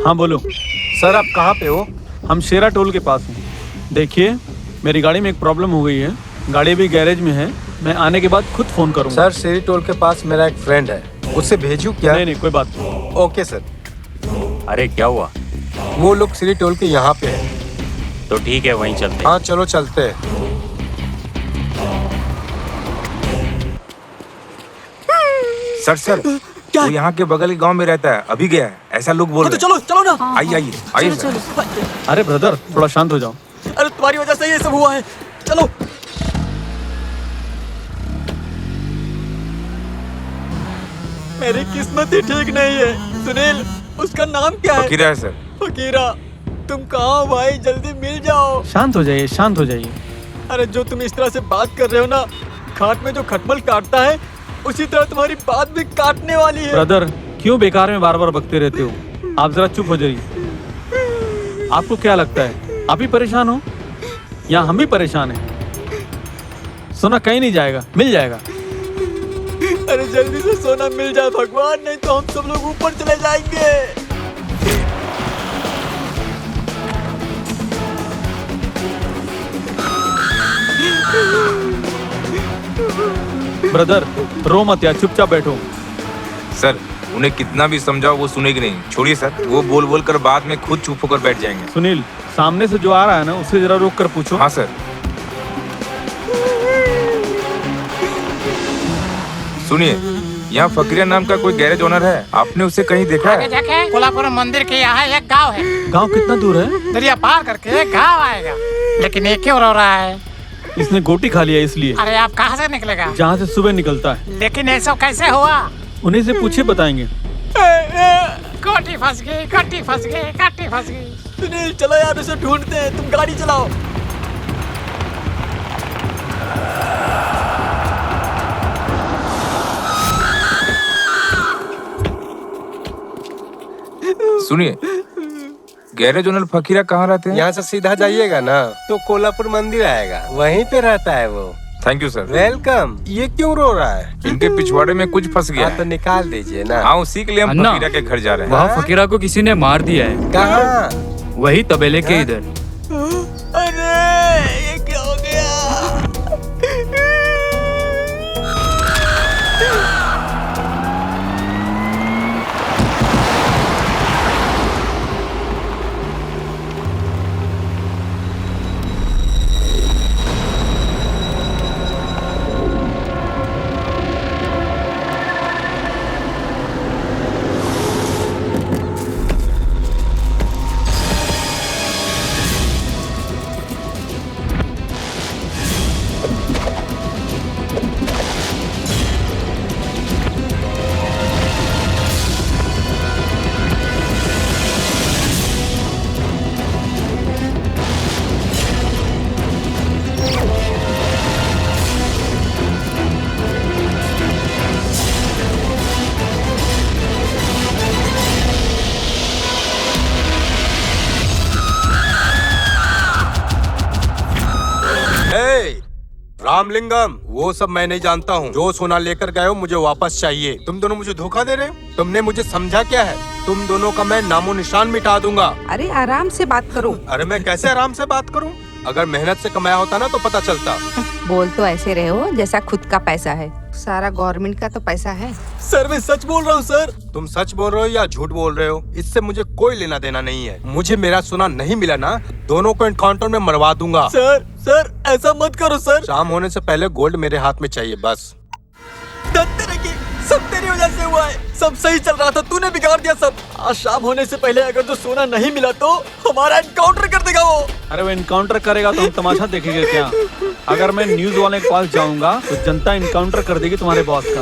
हाँ बोलो। सर आप कहाँ पे हो? हम शेरा टोल के पास हैं। देखिए मेरी गाड़ी में एक प्रॉब्लम हो गई है, गाड़ी भी गैरेज में है, मैं आने के बाद खुद फोन करूंगा। सर शेरी टोल के पास मेरा एक फ्रेंड है, उससे भेजूं क्या? नहीं कोई बात नहीं। Okay sir. अरे क्या हुआ? वो लोग शेरी टोल के यहाँ पे है। तो ठीक है वहीं चलते हैं। हाँ चलो चलते हैं। सर क्या? वो यहाँ के बगल के गांव में रहता है, अभी गया है ऐसा लोग बोल तो रहे चलो चलो ना। हैं। आइए आइए आइए सर। अरे ब्रदर थोड़ा शांत हो जाओ। अरे तुम्हारी वजह से ये सब हुआ है, चलो। मेरी किस्मत ही ठीक नहीं है। सुनील उसका नाम क्या है? फकीरा है सर। फकीरा, तुम कहाँ हो भाई, जल्दी मिल जाओ। शांत हो जाइए, शांत हो जाइए। अरे जो तुम इस तरह से बात कर रहे हो ना, खाट में जो खटमल काटता है उसी तरह तुम्हारी बात भी काटने वाली है। ब्रदर क्यों बेकार में बार बार बकते रहते हो? आप जरा चुप हो जाइए। आपको क्या लगता है आप ही परेशान हो या हम भी परेशान हैं? सोना कहीं नहीं जाएगा, मिल जाएगा। अरे जल्दी से सोना मिल जाए भगवान, नहीं तो हम सब लोग ऊपर चले जाएंगे। ब्रदर रो मत यार, चुपचाप बैठो। सर उन्हें कितना भी समझाओ वो सुनेगी नहीं। छोड़िए सर, वो बोल बोल कर बाद में खुद चुप होकर बैठ जाएंगे। सुनील सामने से जो आ रहा है ना उससे जरा रोक कर पूछो। हाँ सर। सुनिए, यहाँ फकीरा नाम का कोई गैरेज ओनर है, आपने उसे कहीं देखा है? जाके कोल्हापुर मंदिर के यहाँ एक गांव है। गांव कितना दूर है? दरिया पार करके गांव आएगा। लेकिन ये क्यों रो रहा है? इसने गोटी खा लिया इसलिए। अरे आप कहाँ से निकलेगा? जहाँ से सुबह निकलता है। लेकिन ऐसा कैसे हुआ? उन्हीं से पूछे बताएंगे। गोटी फंस गई, गोटी फंस गई, गोटी फंस गई। सुनील चलो यार, उसे ढूंढते हैं, तुम गाड़ी चलाओ। सुनिए, गैरेज ओनर फकीरा कहाँ रहते हैं? यहाँ से सीधा जाइएगा ना तो कोल्हापुर मंदिर आएगा, वहीं पे रहता है वो। Thank you sir. वेलकम। ये क्यों रो रहा है? इनके पिछवाड़े में कुछ फंस गया तो निकाल दीजिए ना। हाँ उसी के लिए हम फकीरा के घर जा रहे हैं। वहाँ फकीरा को किसी ने मार दिया है। कहाँ? वही तबेले के इधर। अरे ये क्या हो गया? रामलिंगम, वो सब मैं नहीं जानता हूँ। जो सोना लेकर गए हो मुझे वापस चाहिए। तुम दोनों मुझे धोखा दे रहे हो। तुमने मुझे समझा क्या है? तुम दोनों का मैं नामो निशान मिटा दूंगा। अरे आराम से बात करो। अरे मैं कैसे आराम से बात करूँ? अगर मेहनत से कमाया होता ना तो पता चलता। बोल तो ऐसे रहे हो जैसा खुद का पैसा है। सारा गवर्नमेंट का तो पैसा है। सर मैं सच बोल रहा हूँ सर। तुम सच बोल रहे हो या झूठ बोल रहे हो, इससे मुझे कोई लेना देना नहीं है। मुझे मेरा सोना नहीं मिला ना, दोनों को एनकाउंटर में मरवा दूंगा। सर ऐसा मत करो सर। शाम होने से पहले गोल्ड मेरे हाथ में चाहिए बस। सब तेरी वजह से हुआ है। सब सही चल रहा था, तूने बिगाड़ दिया सब। आज शाम होने से पहले अगर तो सोना नहीं मिला तो हमारा एनकाउंटर कर देगा वो। अरे वो एनकाउंटर करेगा तो हम तमाशा देखेंगे क्या? अगर मैं न्यूज वाले के पास जाऊंगा तो जनता एनकाउंटर कर देगी तुम्हारे बॉस का।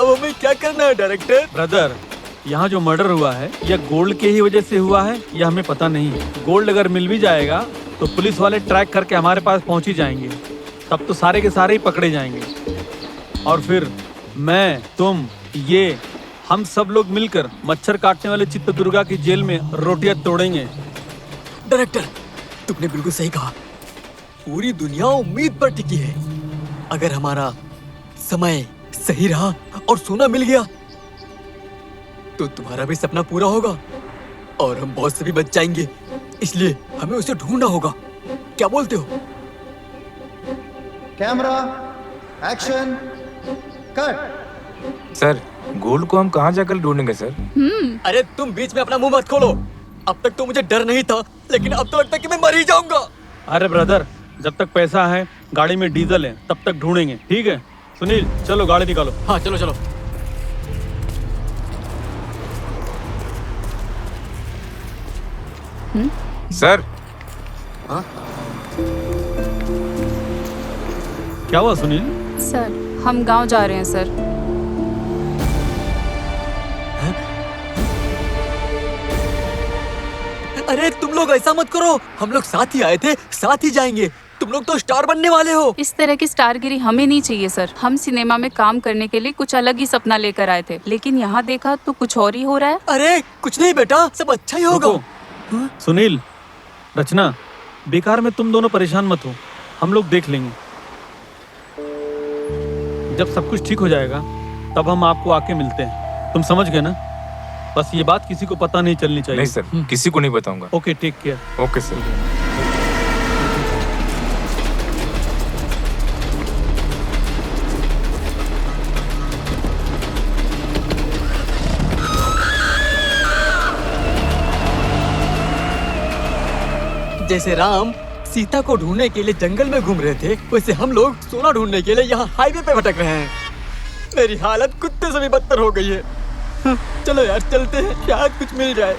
अब हमें क्या करना है डायरेक्टर? ब्रदर, यहाँ जो मर्डर हुआ है यह गोल्ड के ही वजह से हुआ है, यह हमें पता नहीं है। गोल्ड अगर मिल भी जाएगा तो पुलिस वाले ट्रैक करके हमारे पास पहुंच ही जाएंगे। तब तो सारे के सारे ही पकड़े जाएंगे और फिर मैं, तुम, ये हम सब लोग मिलकर मच्छर काटने वाले चित्रदुर्गा की जेल में रोटियां तोड़ेंगे। डायरेक्टर, तुमने बिल्कुल सही कहा। पूरी दुनिया उम्मीद पर टिकी है। अगर हमारा समय सही रहा और सोना मिल गया तो तुम्हारा भी सपना पूरा होगा और हम बॉस से भी बच जाएंगे। इसलिए हमें उसे ढूंढना होगा। क्या बोलते हो? Camera action cut. Sir, gold को हम कहाँ जाकर ढूंढेंगे सर? अरे तुम बीच में अपना मुंह मत खोलो। अब तक तो मुझे डर नहीं था, लेकिन अब तो लगता है कि मैं मर ही जाऊंगा। अरे ब्रदर, जब तक पैसा है, गाड़ी में डीजल है, तब तक ढूंढेंगे। ठीक है सुनील, चलो गाड़ी निकालो। हाँ चलो चलो। सर। हाँ? क्या हुआ सुनील? सर हम गांव जा रहे हैं सर। अरे तुम लोग ऐसा मत करो, हम लोग साथ ही आए थे, साथ ही जाएंगे। तुम लोग तो स्टार बनने वाले हो। इस तरह की स्टारगिरी हमें नहीं चाहिए सर। हम सिनेमा में काम करने के लिए कुछ अलग ही सपना लेकर आए थे, लेकिन यहाँ देखा तो कुछ और ही हो रहा है। अरे कुछ नहीं बेटा, सब अच्छा ही होगा। सुनील, रचना, बेकार में तुम दोनों परेशान मत हो, हम लोग देख लेंगे। जब सब कुछ ठीक हो जाएगा तब हम आपको आके मिलते हैं। तुम समझ गए ना? बस ये बात किसी को पता नहीं चलनी चाहिए। नहीं सर, किसी को नहीं बताऊंगा। Okay, take care. Okay sir. जैसे राम सीता को ढूंढने के लिए जंगल में घूम रहे थे, वैसे हम लोग सोना ढूंढने के लिए यहाँ हाईवे पे भटक रहे हैं। मेरी हालत कुत्ते से भी बदतर हो गई है। चलो यार चलते हैं, शायद कुछ मिल जाए।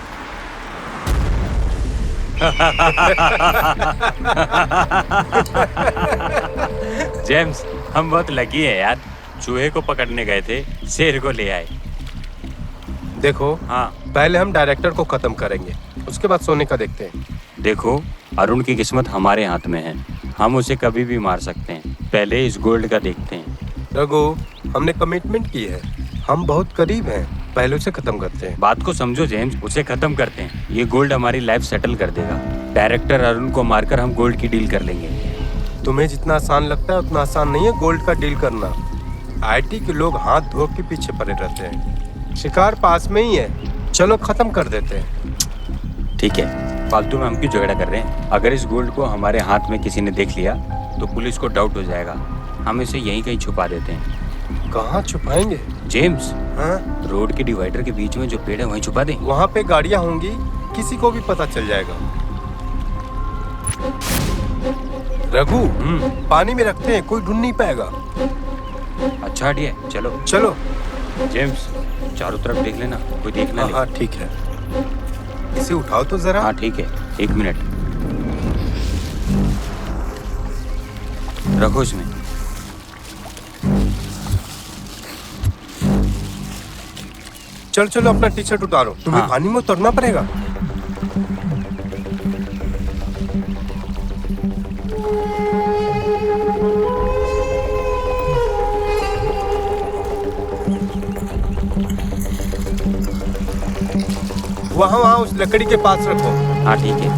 जेम्स, हम बहुत लकी है यार। चूहे को पकड़ने गए थे, शेर को ले आए। देखो, हाँ पहले हम डायरेक्टर को खत्म करेंगे, उसके बाद सोने का देखते हैं। देखो, अरुण की किस्मत हमारे हाथ में है। हम उसे कभी भी मार सकते हैं। पहले इस गोल्ड का देखते हैं। रघु, हमने कमिटमेंट की है, हम बहुत करीब हैं। पहले उसे खत्म करते हैं। बात को समझो जेम्स, उसे खत्म करते हैं। ये गोल्ड हमारी लाइफ सेटल कर देगा। डायरेक्टर अरुण को मारकर हम गोल्ड की डील कर लेंगे। तुम्हें जितना आसान लगता है उतना आसान नहीं है गोल्ड का डील करना। आईटी के लोग हाथ धो के पीछे पड़े रहते हैं। शिकार पास में ही है, चलो खत्म कर देते हैं। ठीक है, फालतू में हम क्यों झगड़ा कर रहे हैं? अगर इस गोल्ड को हमारे हाथ में किसी ने देख लिया तो पुलिस को डाउट हो जाएगा। हम इसे यहीं कहीं छुपा देते हैं। कहाँ छुपाएंगे जेम्स? हाँ? रोड के डिवाइडर के बीच में जो पेड़ है वहीं छुपा दें। वहाँ पे गाड़ियाँ होंगी, किसी को भी पता चल जाएगा। रघु, पानी में रखते हैं, कोई ढूंढ नहीं पाएगा। अच्छा आइडिया है, चलो चलो। जेम्स, चारों तरफ देख लेना, कोई देख ना ले। हाँ ठीक है, इसे उठाओ तो जरा। हाँ ठीक है, 1 मिनट रखो इसमें। चल चलो, अपना टी शर्ट उतारो, तुम्हें हाँ। पानी में उतरना पड़ेगा। वहाँ उस लकड़ी के पास रखो। हाँ ठीक है।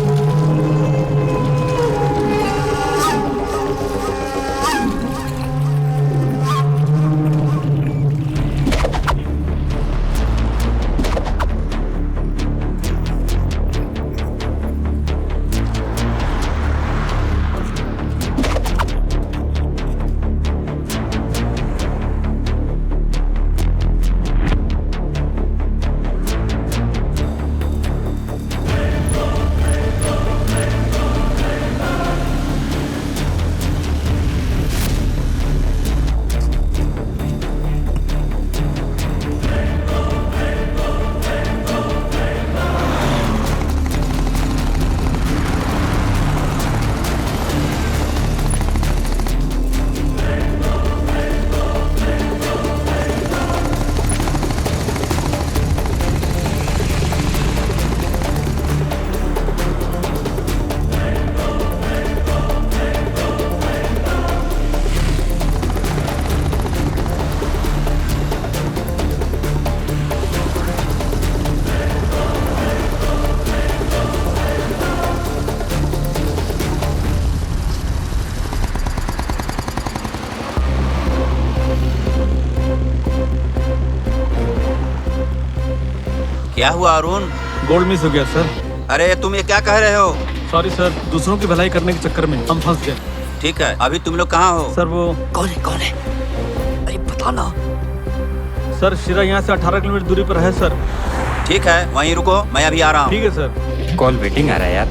क्या हुआ अरुण? गोल्ड मिस हो गया सर। अरे तुम ये क्या कह रहे हो? सॉरी सर, दूसरों की भलाई करने के चक्कर में हम फंस गए। ठीक है, अभी तुम लोग कहाँ हो? सर वो कौन है? अरे बताना। सर शिरा यहाँ से 18 किलोमीटर दूरी पर है सर। ठीक है, वहीं रुको, मैं अभी आ रहा हूँ। ठीक है सर। कॉल वेटिंग आ रहा है यार।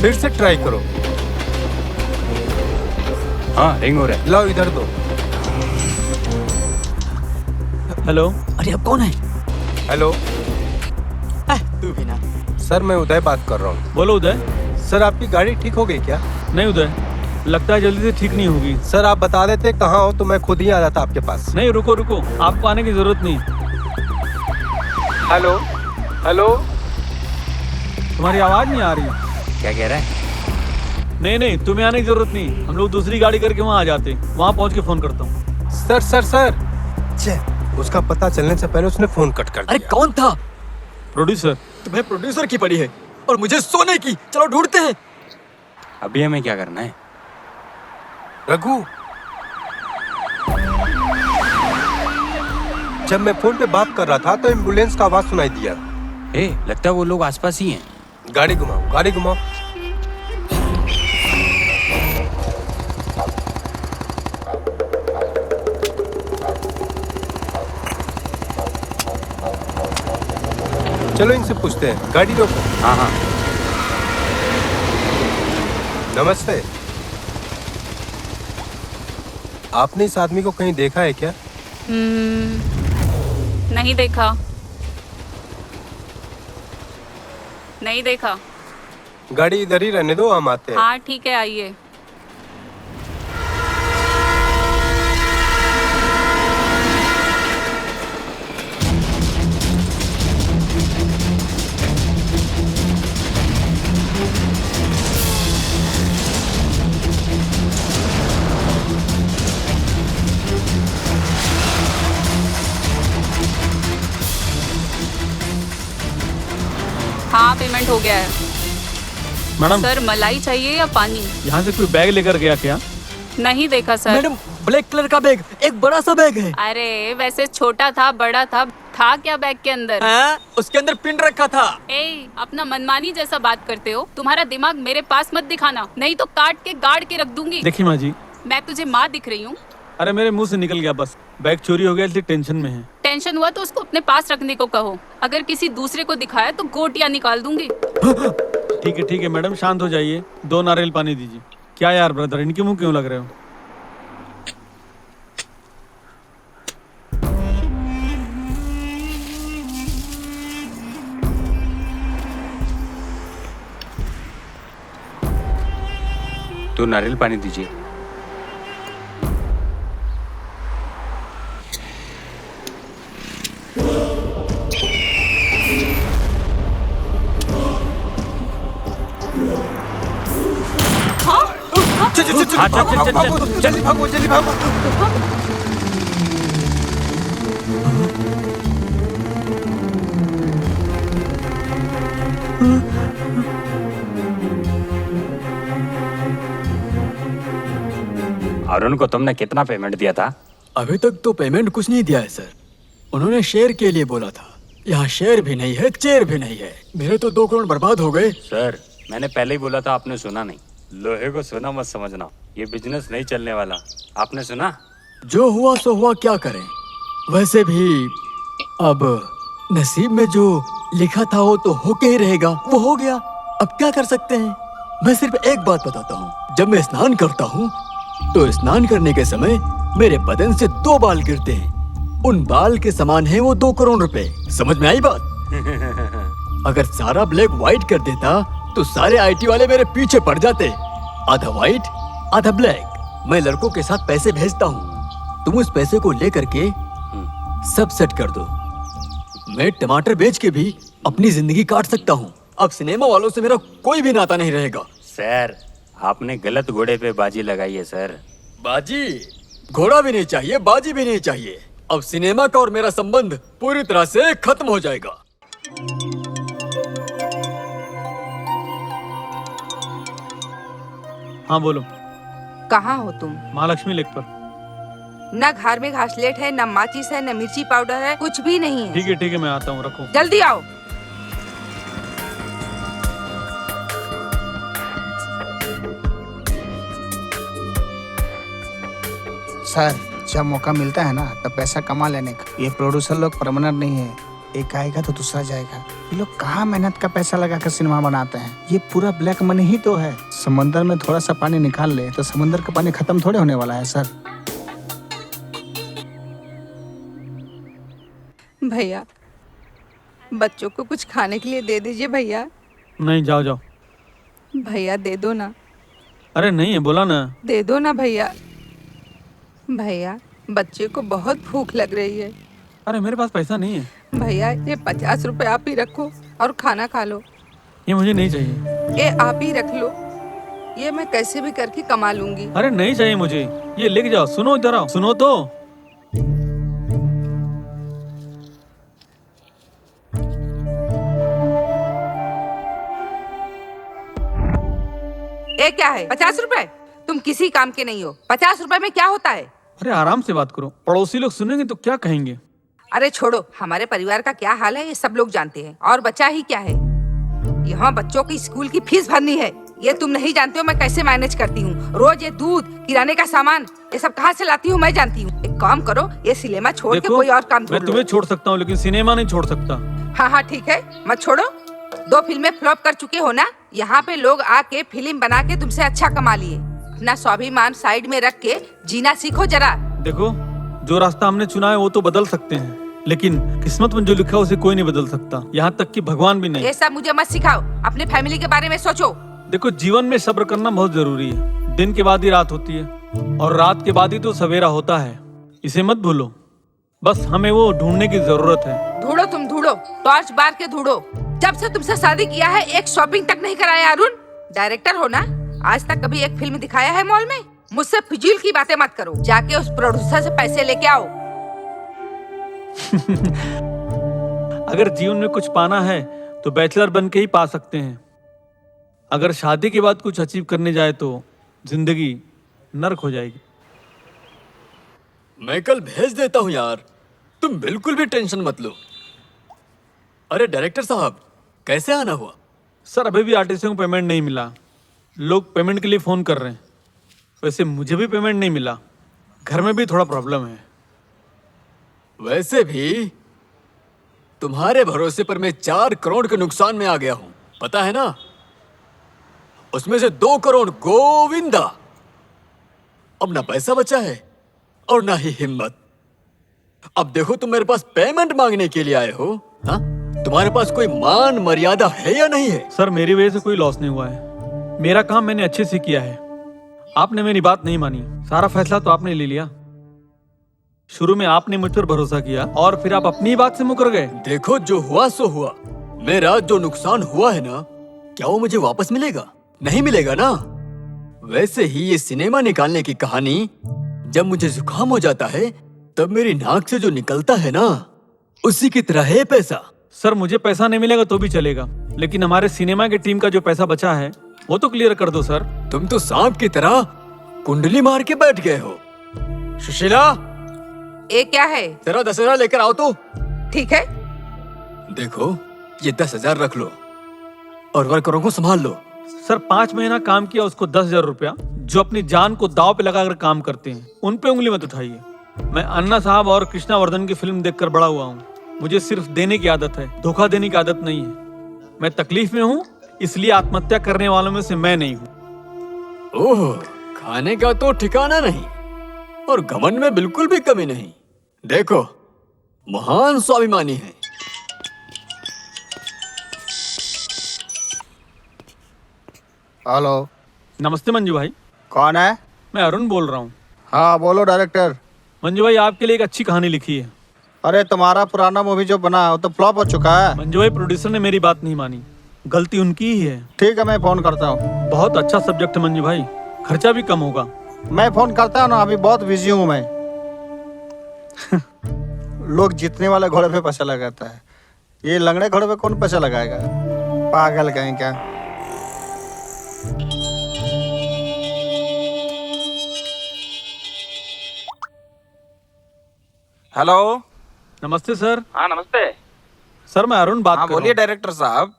फिर से ट्राई करो। हाँ, रिंग हो रहा है। लाओ इधर दो। हेलो। अरे अब कौन है? हेलो तू भी ना। सर, मैं उदय बात कर रहा हूँ। बोलो उदय। सर, आपकी गाड़ी ठीक हो गई क्या? नहीं उदय, लगता है जल्दी से ठीक नहीं होगी। सर, आप बता देते कहाँ हो तो मैं खुद ही आ जाता आपके पास। नहीं रुको, आपको आने की जरूरत नहीं। हेलो हेलो, तुम्हारी आवाज नहीं आ रही। क्या कह रहा है? नहीं, तुम्हें आने की जरूरत नहीं। हम लोग दूसरी गाड़ी करके वहाँ आ जाते। वहाँ पहुँच के फोन करता हूँ। सर, उसका पता चलने से पहले उसने फोन कट कर दिया। अरे कौन था? प्रोड्यूसर। तुम्हें प्रोड्यूसर की पड़ी है और मुझे सोने की। चलो ढूंढते हैं। अभी हमें क्या करना है? रघु, जब मैं फोन पे बात कर रहा था तो एम्बुलेंस का आवाज सुनाई दिया। लगता है वो लोग आसपास ही हैं। गाड़ी घुमाओ। चलो इनसे पूछते हैं। गाड़ी रोको। हाँ। नमस्ते। आपने इस आदमी को कहीं देखा है क्या? नहीं देखा। गाड़ी इधर ही रहने दो, हम आते हैं। हाँ ठीक है, आइए। हाँ, पेमेंट हो गया है। मैडम सर, मलाई चाहिए या पानी? यहाँ से कोई बैग लेकर गया क्या? नहीं देखा सर। मैडम, ब्लैक कलर का बैग, एक बड़ा सा बैग है। अरे वैसे छोटा था, बड़ा था क्या बैग के अंदर? उसके अंदर पिन रखा था। अपना मनमानी जैसा बात करते हो। तुम्हारा दिमाग मेरे पास मत दिखाना, नहीं तो काट के गाड़ के रख दूंगी। देखिए माँ जी। मैं तुझे माँ दिख रही हूँ? अरे मेरे मुंह से निकल गया बस। बैग चोरी हो गया इसलिए टेंशन में है। टेंशन हुआ तो उसको अपने पास रखने को कहो। अगर किसी दूसरे को दिखाया तो गोटियां निकाल दूंगी। ठीक है मैडम, शांत हो जाइए। 2 नारियल पानी दीजिए। क्या यार ब्रदर, इनके मुंह क्यों लग रहे हो? तो नारियल पानी दीजिए। जल्दी भागो। अरुण को तुमने कितना पेमेंट दिया था? अभी तक तो पेमेंट कुछ नहीं दिया है सर। उन्होंने शेयर के लिए बोला था। यहाँ शेयर भी नहीं है, चेयर भी नहीं है। मेरे तो 2 करोड़ बर्बाद हो गए। सर, मैंने पहले ही बोला था, आपने सुना नहीं। लोहे को सोना मत समझना, ये बिजनेस नहीं चलने वाला। आपने सुना? जो हुआ सो हुआ, क्या करें। वैसे भी अब नसीब में जो लिखा था वो तो होके ही रहेगा। वो हो गया, अब क्या कर सकते हैं। मैं सिर्फ एक बात बताता हूँ, जब मैं स्नान करता हूँ तो स्नान करने के समय मेरे बदन से 2 बाल गिरते हैं। उन बाल के समान है वो 2 करोड़ रुपए। समझ में आई बात? अगर सारा ब्लैक व्हाइट कर देता तो सारे आईटी वाले मेरे पीछे पड़ जाते। आधा व्हाइट आधा ब्लैक। मैं लड़कों के साथ पैसे भेजता हूँ, तुम उस पैसे को लेकर के सब सेट कर दो। मैं टमाटर बेच के भी अपनी जिंदगी काट सकता हूँ। अब सिनेमा वालों से मेरा कोई भी नाता नहीं रहेगा। सर, आपने गलत घोड़े पे बाजी लगाई है सर। बाजी? घोड़ा भी नहीं चाहिए, बाजी भी नहीं चाहिए। अब सिनेमा का और मेरा संबंध पूरी तरह से खत्म हो जाएगा। हाँ बोलो। कहाँ हो तुम? महालक्ष्मी लेक पर। न घर में घासलेट है, न माचिस है, न मिर्ची पाउडर है, कुछ भी नहीं है। ठीक है मैं आता हूँ, रखो। जल्दी आओ। सर, जब मौका मिलता है ना तब पैसा कमा लेने का। ये प्रोड्यूसर लोग परमानेंट नहीं है, एक आएगा तो दूसरा जाएगा। ये लोग कहाँ मेहनत का पैसा लगा कर सिनेमा बनाते हैं। ये पूरा ब्लैक मनी ही तो है। समंदर में थोड़ा सा पानी निकाल ले तो समंदर का पानी खत्म थोड़े होने वाला है सर। भैया, बच्चों को कुछ खाने के लिए दे दीजिए भैया। नहीं, जाओ। भैया दे दो ना। अरे नहीं है, बोला ना। दे दो ना भैया। भैया, बच्चे को बहुत भूख लग रही है। अरे मेरे पास पैसा नहीं है। भैया, ये 50 रुपए आप ही रखो और खाना खा लो। ये मुझे नहीं चाहिए। ये आप ही रख लो, ये मैं कैसे भी करके कमा लूंगी। अरे नहीं चाहिए मुझे, ये लेके जाओ। सुनो इधर आओ, सुनो तो। ये क्या है? 50 रुपए? तुम किसी काम के नहीं हो। 50 रुपए में क्या होता है? अरे आराम से बात करो, पड़ोसी लोग सुनेंगे तो क्या कहेंगे। अरे छोड़ो, हमारे परिवार का क्या हाल है ये सब लोग जानते हैं। और बचा ही क्या है, यहाँ बच्चों की स्कूल की फीस भरनी है। ये तुम नहीं जानते हो मैं कैसे मैनेज करती हूँ। रोज ये दूध, किराने का सामान, ये सब कहाँ से लाती हूँ मैं जानती हूँ। एक काम करो, ये सिनेमा छोड़ के कोई और काम मैं तुम्हें छोड़ सकता हूँ लेकिन सिनेमा नहीं छोड़ सकता। हाँ ठीक है, मत छोड़ो। 2 फिल्में फ्लॉप कर चुके हो ना। यहाँ पे लोग आके फिल्म बना के तुमसे अच्छा कमा लिए। अपना स्वाभिमान साइड में रख के जीना सीखो जरा। देखो, जो रास्ता हमने चुना है वो तो बदल सकते हैं, लेकिन किस्मत में जो लिखा है उसे कोई नहीं बदल सकता, यहाँ तक कि भगवान भी नहीं। ये सब मुझे मत सिखाओ, अपने फैमिली के बारे में सोचो। देखो, जीवन में सब्र करना बहुत जरूरी है। दिन के बाद ही रात होती है और रात के बाद ही तो सवेरा होता है, इसे मत भूलो। बस हमें वो ढूंढने की जरूरत है। ढूंढो, तुम ढूंढो, टॉर्च बार के ढूंढो। जब से तुमसे शादी किया है एक शॉपिंग तक नहीं कराया। अरुण, डायरेक्टर हो ना, आज तक कभी एक फिल्म दिखाया है मॉल में? मुझसे फिजूल की बातें मत करो, जाके उस प्रोड्यूसर से पैसे लेके आओ। अगर जीवन में कुछ पाना है तो बैचलर बन के ही पा सकते हैं। अगर शादी के बाद कुछ अचीव करने जाए तो जिंदगी नर्क हो जाएगी। मैं कल भेज देता हूँ यार, तुम बिल्कुल भी टेंशन मत लो। अरे डायरेक्टर साहब, कैसे आना हुआ? सर, अभी भी आर्टिस्टों को पेमेंट नहीं मिला। लोग पेमेंट के लिए फोन कर रहे हैं। वैसे मुझे भी पेमेंट नहीं मिला, घर में भी थोड़ा प्रॉब्लम है। वैसे भी तुम्हारे भरोसे पर मैं 4 करोड़ के नुकसान में आ गया हूं, पता है ना? उसमें से 2 करोड़ गोविंदा। अब ना पैसा बचा है और ना ही हिम्मत। अब देखो, तुम मेरे पास पेमेंट मांगने के लिए आए हो। हाँ, तुम्हारे पास कोई मान मर्यादा है या नहीं है? सर, मेरी वजह से कोई लॉस नहीं हुआ है। मेरा काम मैंने अच्छे से किया है। आपने मेरी बात नहीं मानी, सारा फैसला तो आपने ले लिया। शुरू में आपने मुझ पर भरोसा किया और फिर आप अपनी बात से मुकर गए। देखो, जो हुआ सो हुआ। मेरा जो नुकसान हुआ है ना, क्या वो मुझे वापस मिलेगा? नहीं मिलेगा ना। वैसे ही ये सिनेमा निकालने की कहानी, जब मुझे जुकाम हो जाता है तब मेरी नाक से जो निकलता है ना, उसी की तरह है पैसा। सर, मुझे पैसा नहीं मिलेगा तो भी चलेगा, लेकिन हमारे सिनेमा की टीम का जो पैसा बचा है वो तो क्लियर कर दो सर। तुम तो सांप की तरह कुंडली मार के बैठ गए हो। सुशीला, ये क्या है? जरा 10,000 लेकर आओ तो। ठीक है। देखो, ये 10,000 रख लो और वर्करों को संभाल लो। सर, 5 महीना काम किया, उसको 10,000 रुपया, जो अपनी जान को दांव पे लगाकर काम करते हैं, उन पे उंगली मत उठाइए। मैं अन्ना साहब और कृष्णा वर्धन की फिल्म देखकर बड़ा हुआ हूँ। मुझे सिर्फ देने की आदत है, धोखा देने की आदत नहीं है। मैं तकलीफ में हूँ, इसलिए आत्महत्या करने वालों में से मैं नहीं हूँ। ओह, खाने का तो ठिकाना नहीं और घमंड में बिल्कुल भी कमी नहीं। देखो, महान स्वाभिमानी है। हेलो। नमस्ते मंजू भाई। कौन है? मैं अरुण बोल रहा हूँ। हाँ बोलो डायरेक्टर। मंजू भाई, आपके लिए एक अच्छी कहानी लिखी है। अरे तुम्हारा पुराना मूवी जो बना वो तो फ्लॉप हो चुका है। मंजू भाई, प्रोड्यूसर ने मेरी बात नहीं मानी, गलती उनकी ही है। ठीक है, मैं फोन करता हूँ। बहुत अच्छा सब्जेक्ट है मंजू भाई, खर्चा भी कम होगा। मैं फोन करता हूँ ना, अभी बहुत बिजी हूँ मैं। लोग जीतने वाले घोड़े पे पैसा लगाता है, ये लंगड़े घोड़े पे कौन पैसा लगाएगा? पागल कहीं क्या। हेलो। नमस्ते सर। हाँ नमस्ते। सर मैं अरुण बात कर रहा हूँ। बोलिए डायरेक्टर साहब।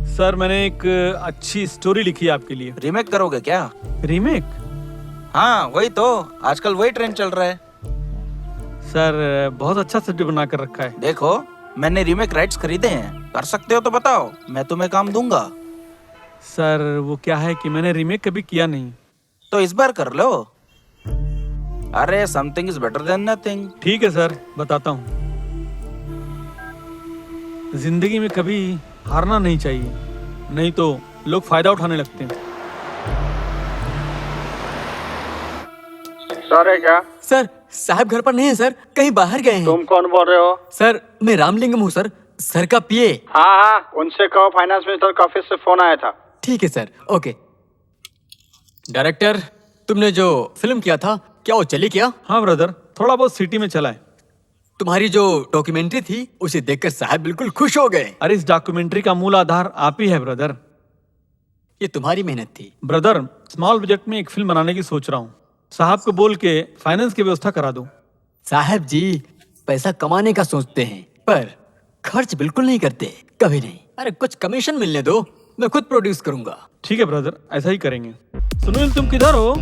सर मैंने एक अच्छी स्टोरी लिखी है आपके लिए। रीमेक करोगे क्या? रीमेक? हाँ वही तो, आजकल वही ट्रेंड चल रहा है। सर बहुत अच्छा सब्जेक्ट बना कर रखा है। देखो मैंने रीमेक राइट्स खरीदे हैं, कर सकते हो तो बताओ, मैं तुम्हें काम दूंगा। सर वो क्या है कि मैंने रीमेक कभी किया नहीं। तो इस बार कर लो। अरे something is better than nothing. ठीक है सर, बताता हूँ। जिंदगी में कभी हारना नहीं चाहिए, नहीं तो लोग फायदा उठाने लगते हैं। सर है क्या? सर साहब घर पर नहीं है सर, कहीं बाहर गए हैं। तुम कौन बोल रहे हो? सर मैं रामलिंगम हूँ सर का पीए। हाँ हाँ, उनसे कहो फाइनेंस मिनिस्टर का ऑफिस से फोन आया था। ठीक है सर, ओके। डायरेक्टर, तुमने जो फिल्म किया था क्या वो चली क्या? हाँ ब्रदर, थोड़ा बहुत सिटी में चला है। तुम्हारी जो डॉक्यूमेंट्री थी उसे देखकर साहब बिल्कुल खुश हो गए। अरे इस डॉक्यूमेंट्री का मूल आधार आप ही है ब्रदर। ये तुम्हारी मेहनत थी ब्रदर। स्मॉल बजट में एक फिल्म बनाने की सोच रहा हूँ, साहब को बोल के फाइनेंस की व्यवस्था करा दो। साहब जी पैसा कमाने का सोचते हैं पर खर्च बिल्कुल नहीं करते, कभी नहीं। अरे कुछ कमीशन मिलने दो, मैं खुद प्रोड्यूस करूंगा। ठीक है ब्रदर, ऐसा ही करेंगे। सुनील तुम किधर हो?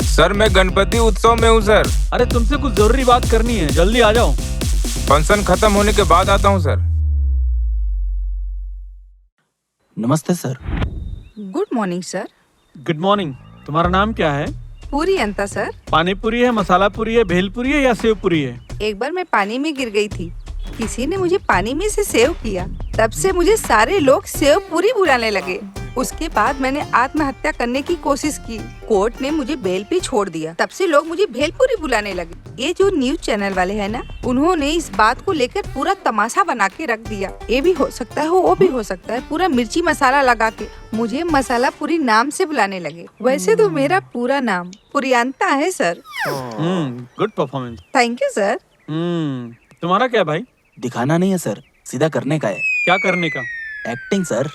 सर मैं गणपति उत्सव में हूँ सर। अरे तुमसे कुछ जरूरी बात करनी है, जल्दी आ जाओ। फंक्शन खत्म होने के बाद आता हूँ सर। नमस्ते sir. Good morning sir. Good morning. तुम्हारा नाम क्या है? पूरी अंता सर। पानी पूरी है, मसाला पूरी है, भेल पूरी है या सेव पूरी है? एक बार मैं पानी में गिर गई थी, किसी ने मुझे पानी में से सेव किया, तब से मुझे सारे लोग सेव पूरी बुलाने लगे। उसके बाद मैंने आत्महत्या करने की कोशिश की, कोर्ट ने मुझे बेल पे छोड़ दिया, तब से लोग मुझे भेलपुरी बुलाने लगे। ये जो न्यूज चैनल वाले हैं ना, उन्होंने इस बात को लेकर पूरा तमाशा बना के रख दिया। ये भी हो सकता है, वो भी हो सकता है, पूरा मिर्ची मसाला लगा के मुझे मसाला पूरी नाम से बुलाने लगे। वैसे तो मेरा पूरा नाम पुरियांता है sir. Good performance. Thank you sir. तुम्हारा क्या भाई? दिखाना नहीं है सर, सीधा करने का है। क्या करने का? Acting sir.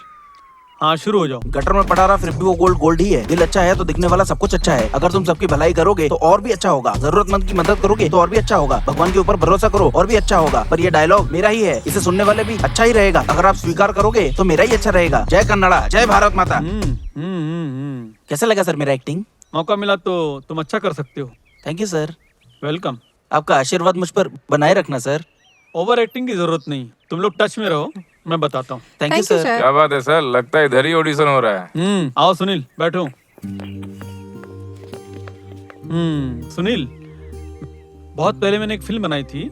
हाँ शुरू हो जाओ। गटर में पड़ा रहा फिर भी वो गोल्ड गोल्ड ही है। दिल अच्छा है तो दिखने वाला सब कुछ अच्छा है। अगर तुम सबकी भलाई करोगे तो और भी अच्छा होगा। जरूरतमंद की मदद करोगे तो और भी अच्छा होगा। भगवान के ऊपर भरोसा करो और भी अच्छा होगा। पर ये डायलॉग मेरा ही है, इसे सुनने वाले भी अच्छा ही रहेगा। अगर आप स्वीकार करोगे तो मेरा ही अच्छा रहेगा। जय कन्नड़ा, जय भारत माता। कैसा लगा सर मेरा एक्टिंग? मौका मिला तो तुम अच्छा कर सकते हो। Thank you sir. वेलकम। आपका आशीर्वाद मुझ पर बनाए रखना सर। ओवर एक्टिंग की जरूरत नहीं, तुम लोग टच में रहो, मैं बताता हूँ। Thank you sir. क्या बात है सर, लगता है इधर ही ऑडिशन हो रहा है। आओ सुनील बैठो। सुनील, बहुत पहले मैंने एक फिल्म बनाई थी,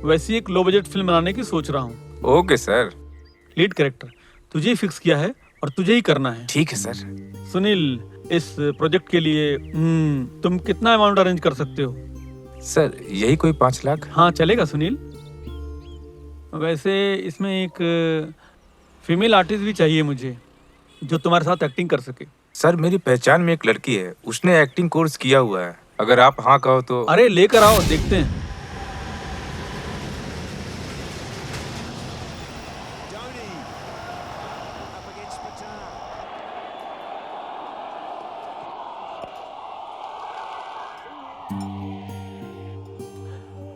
वैसी एक लो बजट फिल्म बनाने की सोच रहा हूँ। Okay sir. लीड कैरेक्टर तुझे ही फिक्स किया है और तुझे ही करना है। ठीक है सर। सुनील, इस प्रोजेक्ट के लिए तुम कितना अमाउंट अरेंज कर सकते हो? सर यही कोई 5 लाख। हाँ चलेगा सुनील। वैसे इसमें एक फीमेल आर्टिस्ट भी चाहिए मुझे, जो तुम्हारे साथ एक्टिंग कर सके। सर मेरी पहचान में एक लड़की है, उसने एक्टिंग कोर्स किया हुआ है। अगर आप हाँ कहो तो। अरे लेकर आओ, देखते हैं।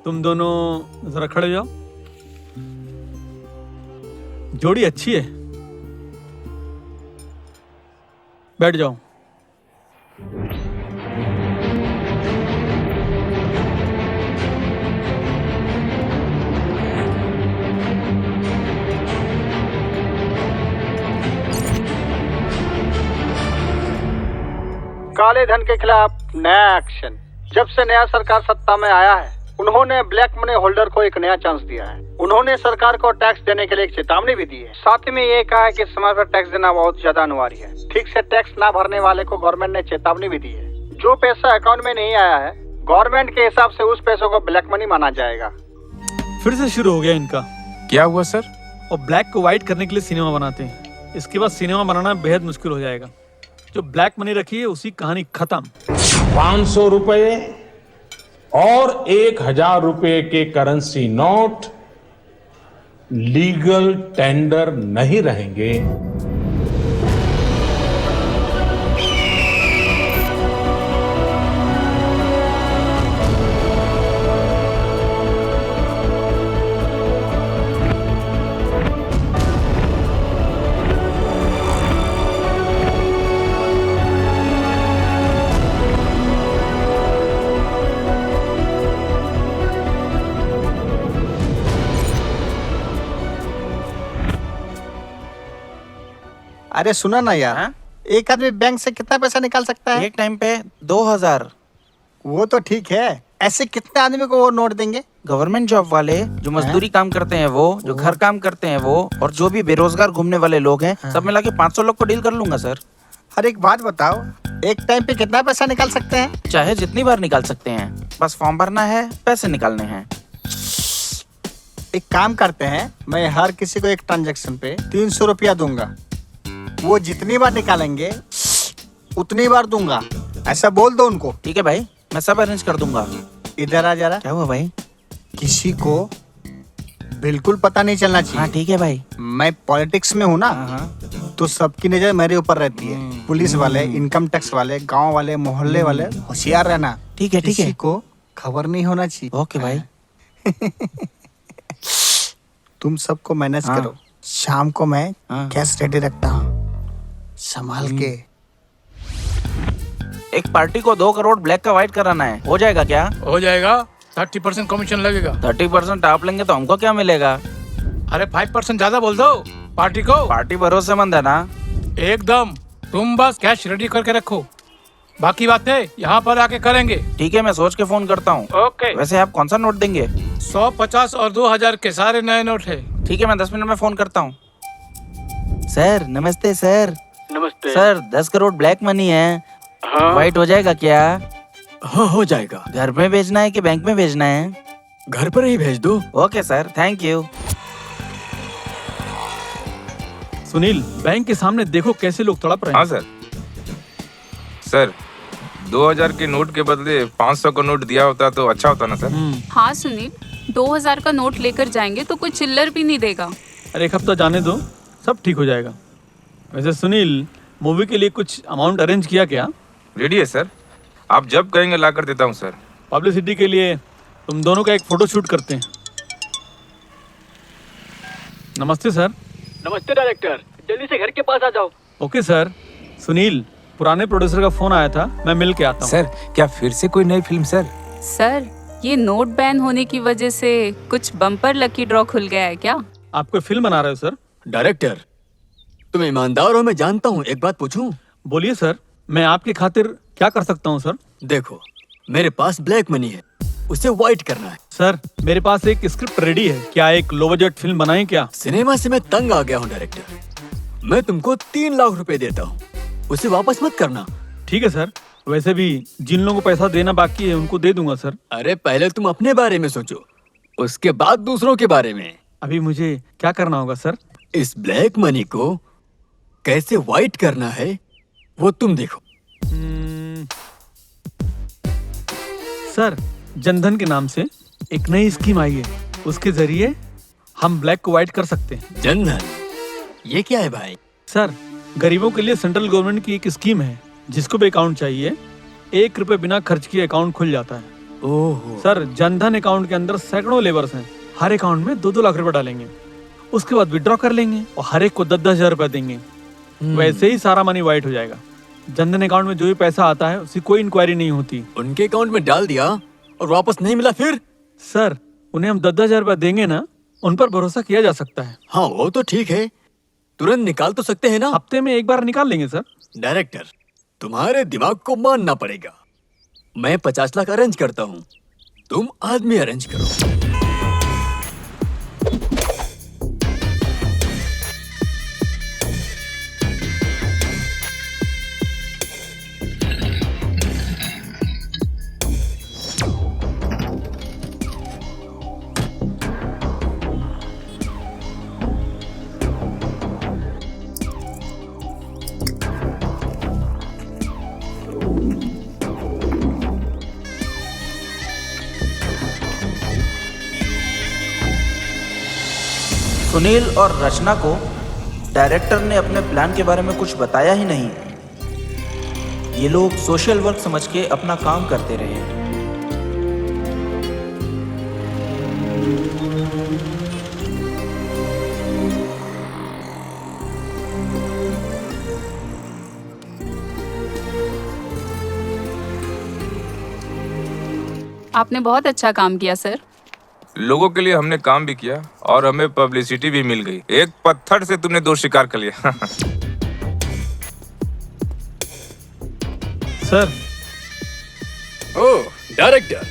तुम दोनों जरा खड़े जाओ। जोड़ी अच्छी है, बैठ जाओ। काले धन के खिलाफ नया एक्शन। जब से नया सरकार सत्ता में आया है, उन्होंने ब्लैक मनी होल्डर को एक नया चांस दिया है। उन्होंने सरकार को टैक्स देने के लिए एक चेतावनी भी दी है। साथ ही में ये कहा है कि समय पर टैक्स देना बहुत ज्यादा अनिवार्य है। ठीक से टैक्स ना भरने वाले को गवर्नमेंट ने चेतावनी भी दी है। जो पैसा अकाउंट में नहीं आया है, गवर्नमेंट के हिसाब से उस पैसों को ब्लैक मनी माना जाएगा। फिर से शुरू हो गया इनका। क्या हुआ सर? और ब्लैक को व्हाइट करने के लिए सिनेमा बनाते हैं, इसके बाद सिनेमा बनाना बेहद मुश्किल हो जाएगा। जो ब्लैक मनी रखी है उसी कहानी खत्म। 500 रुपए और 1000 रुपए के करेंसी नोट लीगल टेंडर नहीं रहेंगे। अरे सुना ना यार, हाँ? एक आदमी बैंक से कितना पैसा निकाल सकता है? एक टाइम पे 2000। वो तो ठीक है, ऐसे कितने आदमी को वो नोट देंगे? गवर्नमेंट जॉब वाले, जो मजदूरी काम करते हैं वो, जो घर काम करते हैं वो, और जो भी बेरोजगार घूमने वाले लोग हैं, सब मिला के 500 लोग को डील कर लूंगा सर। अरे एक बात बताओ, एक टाइम पे कितना पैसा निकाल सकते हैं? चाहे जितनी बार निकाल सकते हैं, बस फॉर्म भरना है, पैसे निकालने हैं। एक काम करते हैं, मैं हर किसी को एक ट्रांजैक्शन पे 300 रुपया दूंगा। वो जितनी बार निकालेंगे उतनी बार दूंगा, ऐसा बोल दो उनको। ठीक है भाई, मैं सब अरेंज कर दूंगा। इधर आ जरा। क्या हुआ भाई? किसी को बिल्कुल पता नहीं चलना चाहिए। हाँ ठीक है भाई। मैं पॉलिटिक्स में हूँ ना, तो सबकी नजर मेरे ऊपर रहती है। पुलिस वाले, इनकम टैक्स वाले, गांव वाले, मोहल्ले वाले, होशियार रहना। ठीक है ठीक है। किसी को खबर नहीं होना चाहिए। ओके भाई। तुम सबको मैनेज करो। शाम को मैं कैश रेडी रखता हूँ, संभाल के। एक पार्टी को 2 करोड़ ब्लैक का व्हाइट कराना है, हो जाएगा क्या? हो जाएगा। 30% कमीशन लगेगा। 30% आप लेंगे तो हमको क्या मिलेगा? अरे 5% ज्यादा बोल दो पार्टी को। पार्टी भरोसेमंद है ना? एकदम। तुम बस कैश रेडी करके रखो, बाकी बातें यहाँ पर आके करेंगे। ठीक है, मैं सोच के फोन करता हूँ। ओके। वैसे आप कौन सा नोट देंगे? 100, 50 और 2000 के सारे नए नोट है। ठीक है, मैं 10 मिनट में फोन करता हूँ। सर नमस्ते सर। नमस्ते सर 10 करोड़ ब्लैक मनी है, व्हाइट हो जाएगा क्या? हाँ हो जाएगा। घर में भेजना है कि बैंक में भेजना है? घर पर ही भेज दो। Okay sir, thank you. Sunil, bank के सामने देखो कैसे लोग तड़प रहे हैं। हाँ सर। सर 2000 के नोट के बदले 500 का नोट दिया होता तो अच्छा होता ना सर। हाँ सुनील, 2000 का नोट लेकर जाएंगे तो कोई चिल्लर भी नहीं देगा। अरे एक हफ्ता जाने दो, सब ठीक हो जाएगा। वैसे सुनील, मूवी के लिए कुछ अमाउंट अरेंज किया क्या? रेडी है सर, आप जब कहेंगे ला कर देता हूँ सर। पब्लिसिटी के लिए तुम दोनों का एक फोटो शूट करते हैं। नमस्ते सर। नमस्ते डायरेक्टर, जल्दी से घर के पास आ जाओ। Okay sir. सुनील, पुराने प्रोड्यूसर का फोन आया था, मैं मिल के आता हूँ। सर क्या फिर से कोई नई फिल्म सर? सर ये नोट बैन होने की वजह से कुछ बम्पर लकी ड्रॉ खुल गया है क्या? आप कोई फिल्म बना रहे हो सर? डायरेक्टर तुम ईमानदार हो, मैं जानता हूँ। एक बात पूछूं? बोलिए सर, मैं आपकी खातिर क्या कर सकता हूँ सर? देखो, मेरे पास ब्लैक मनी है, उसे व्हाइट करना है। सर मेरे पास एक स्क्रिप्ट रेडी है, क्या एक लो बजट फिल्म बनाएं क्या? सिनेमा से मैं तंग आ गया हूँ डायरेक्टर, मैं तुमको 3 लाख रुपए देता हूँ, उसे वापस मत करना। ठीक है सर, वैसे भी जिन लोगों को पैसा देना बाकी है उनको दे दूंगा सर। अरे पहले तुम अपने बारे में सोचो, उसके बाद दूसरों के बारे में। अभी मुझे क्या करना होगा सर? इस ब्लैक मनी को कैसे व्हाइट करना है वो तुम देखो। सर जनधन के नाम से एक नई स्कीम आई है, उसके जरिए हम ब्लैक को व्हाइट कर सकते हैं। जनधन, ये क्या है भाई? सर गरीबों के लिए सेंट्रल गवर्नमेंट की एक स्कीम है, जिसको भी अकाउंट चाहिए 1 रुपए बिना खर्च किए अकाउंट खुल जाता है। ओहो। सर जनधन अकाउंट के अंदर सैकड़ों लेबर्स हैं, हर अकाउंट में 2-2 लाख रुपए डालेंगे, उसके बाद विड्रॉ कर लेंगे और हर एक को 10-10 हजार रुपए देंगे। वैसे ही सारा मनी व्हाइट हो जाएगा। जनधन अकाउंट में जो भी पैसा आता है उसकी कोई इंक्वायरी नहीं होती। उनके अकाउंट में डाल दिया और वापस नहीं मिला फिर? सर उन्हें हम 10-10 हजार रुपए देंगे ना, उन पर भरोसा किया जा सकता है। हाँ वो तो ठीक है, तुरंत निकाल तो सकते हैं ना? हफ्ते में एक बार निकाल लेंगे सर। डायरेक्टर तुम्हारे दिमाग को मानना पड़ेगा। मैं 50 लाख अरेंज करता हूँ, तुम आदमी अरेंज करो। सुनील और रचना को डायरेक्टर ने अपने प्लान के बारे में कुछ बताया ही नहीं। ये लोग सोशल वर्क समझ के अपना काम करते रहे। आपने बहुत अच्छा काम किया सर। लोगों के लिए हमने काम भी किया और हमें पब्लिसिटी भी मिल गई। एक पत्थर से तुमने 2 शिकार कर लिया। सर। ओह डायरेक्टर,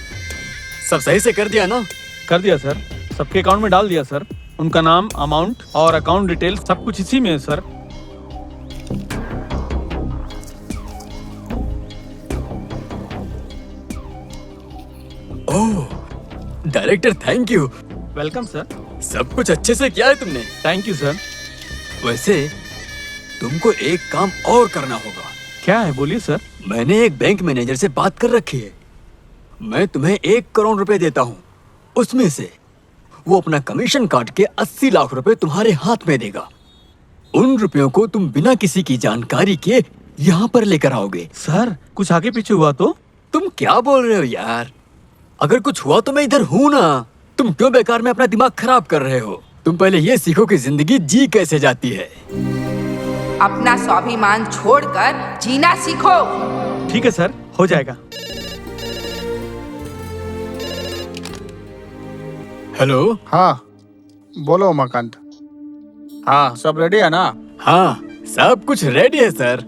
सब सही से कर दिया ना? कर दिया सर, सबके अकाउंट में डाल दिया सर। उनका नाम, अमाउंट और अकाउंट डिटेल सब कुछ इसी में है sir. Oh director, thank you. Welcome sir. सब कुछ अच्छे से किया है तुमने। Thank you sir. वैसे तुमको एक काम और करना होगा। क्या है, बोलिए सर। मैंने एक बैंक मैनेजर से बात कर रखी है। मैं तुम्हें 1 करोड़ रुपए देता हूँ, उसमें से वो अपना कमीशन काट के 80 लाख रुपए तुम्हारे हाथ में देगा। उन रुपयों को तुम बिना किसी की जानकारी के यहाँ पर लेकर आओगे। सर कुछ आगे पीछे हुआ तो? तुम क्या बोल रहे हो यार? अगर कुछ हुआ तो मैं इधर हूँ ना। तुम क्यों बेकार में अपना दिमाग खराब कर रहे हो? तुम पहले ये सीखो कि जिंदगी जी कैसे जाती है। अपना स्वाभिमान छोड़कर जीना सीखो। ठीक है सर, हो जाएगा। हेलो। हाँ बोलो उमाकांत। हाँ सब रेडी है ना? हाँ सब कुछ रेडी है सर।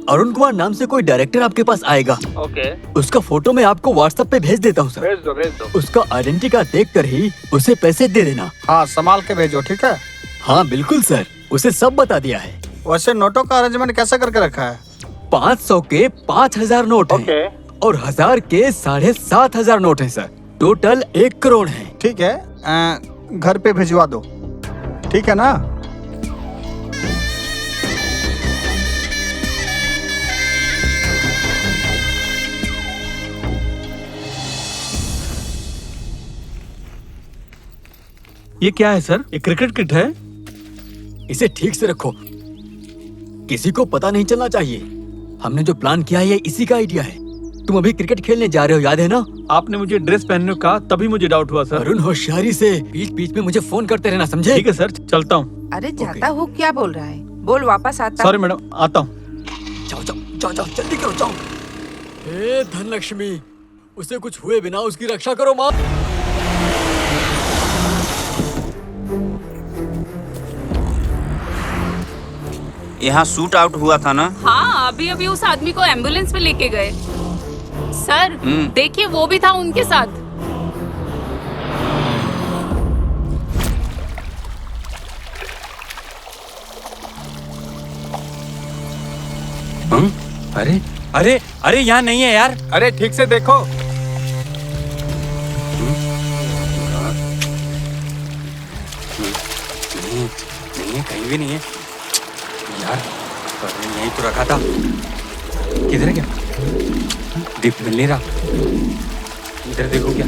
अरुण कुमार नाम से कोई डायरेक्टर आपके पास आएगा। ओके। उसका फोटो मैं आपको व्हाट्सएप पे भेज देता हूँ सर। भेज दो। उसका आइडेंटिटी कार्ड देख कर ही उसे पैसे दे देना। हाँ संभाल के भेजो, ठीक है? हाँ बिल्कुल सर, उसे सब बता दिया है। वैसे नोटों का अरेंजमेंट कैसे करके रखा है? 500 के 5000 नोट हैं और 1000 के 7500 नोट हैं सर। टोटल 1 करोड़ है। ठीक है, घर पे भिजवा दो, ठीक है ना? ये क्या है सर? ये क्रिकेट किट है। इसे ठीक से रखो, किसी को पता नहीं चलना चाहिए। हमने जो प्लान किया है ये इसी का आइडिया है। तुम अभी क्रिकेट खेलने जा रहे हो, याद है ना? आपने मुझे ड्रेस पहनने को कहा तभी मुझे डाउट हुआ सर। अरुण होशियारी से बीच बीच में मुझे फोन करते रहना, समझे? ठीक है सर, चलता हूँ। अरे जाता हो क्या बोल रहा है? बोल वापस आता। सॉरी मैडम, आता हूँ। जाओ जाओ जाओ जाओ, जल्दी करो जाओ। हे धनलक्ष्मी, उसे कुछ हुए बिना उसकी रक्षा करो माँ। यहाँ शूट आउट हुआ था ना? हाँ, अभी अभी उस आदमी को एम्बुलेंस में लेके गए। सर देखिए, वो भी था उनके साथ। अरे अरे अरे, यहाँ नहीं है यार। अरे ठीक से देखो। नहीं है, कहीं भी नहीं है यार। अरे यहीं तो रखा था। किधर है? क्या दीप मिल नहीं रहा। इधर देखो क्या।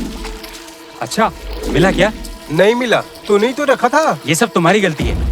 अच्छा मिला क्या? नहीं मिला। तू नहीं तो रखा था। ये सब तुम्हारी गलती है।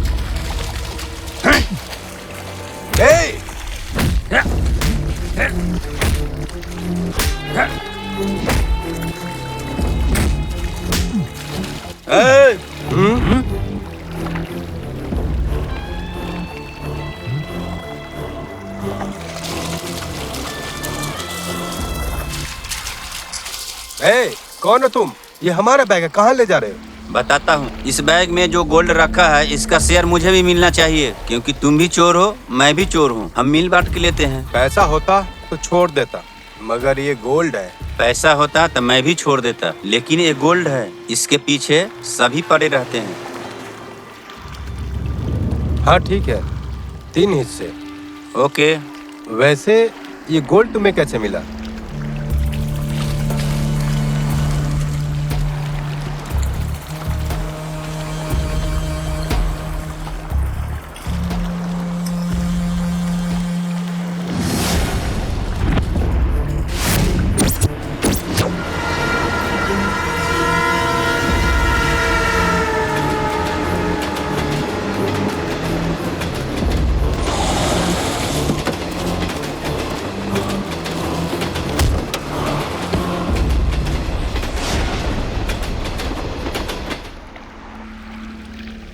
कौन हो तुम? ये हमारा बैग है, कहाँ ले जा रहे हो? बताता हूँ। इस बैग में जो गोल्ड रखा है इसका शेयर मुझे भी मिलना चाहिए, क्योंकि तुम भी चोर हो, मैं भी चोर हूँ। हम मिल बांट के लेते हैं। पैसा होता तो छोड़ देता, मगर ये गोल्ड है। पैसा होता तो मैं भी छोड़ देता, लेकिन ये गोल्ड है, इसके पीछे सभी पड़े रहते हैं। हाँ ठीक है, 3 हिस्से। ओके। वैसे ये गोल्ड तुम्हें कैसे मिला?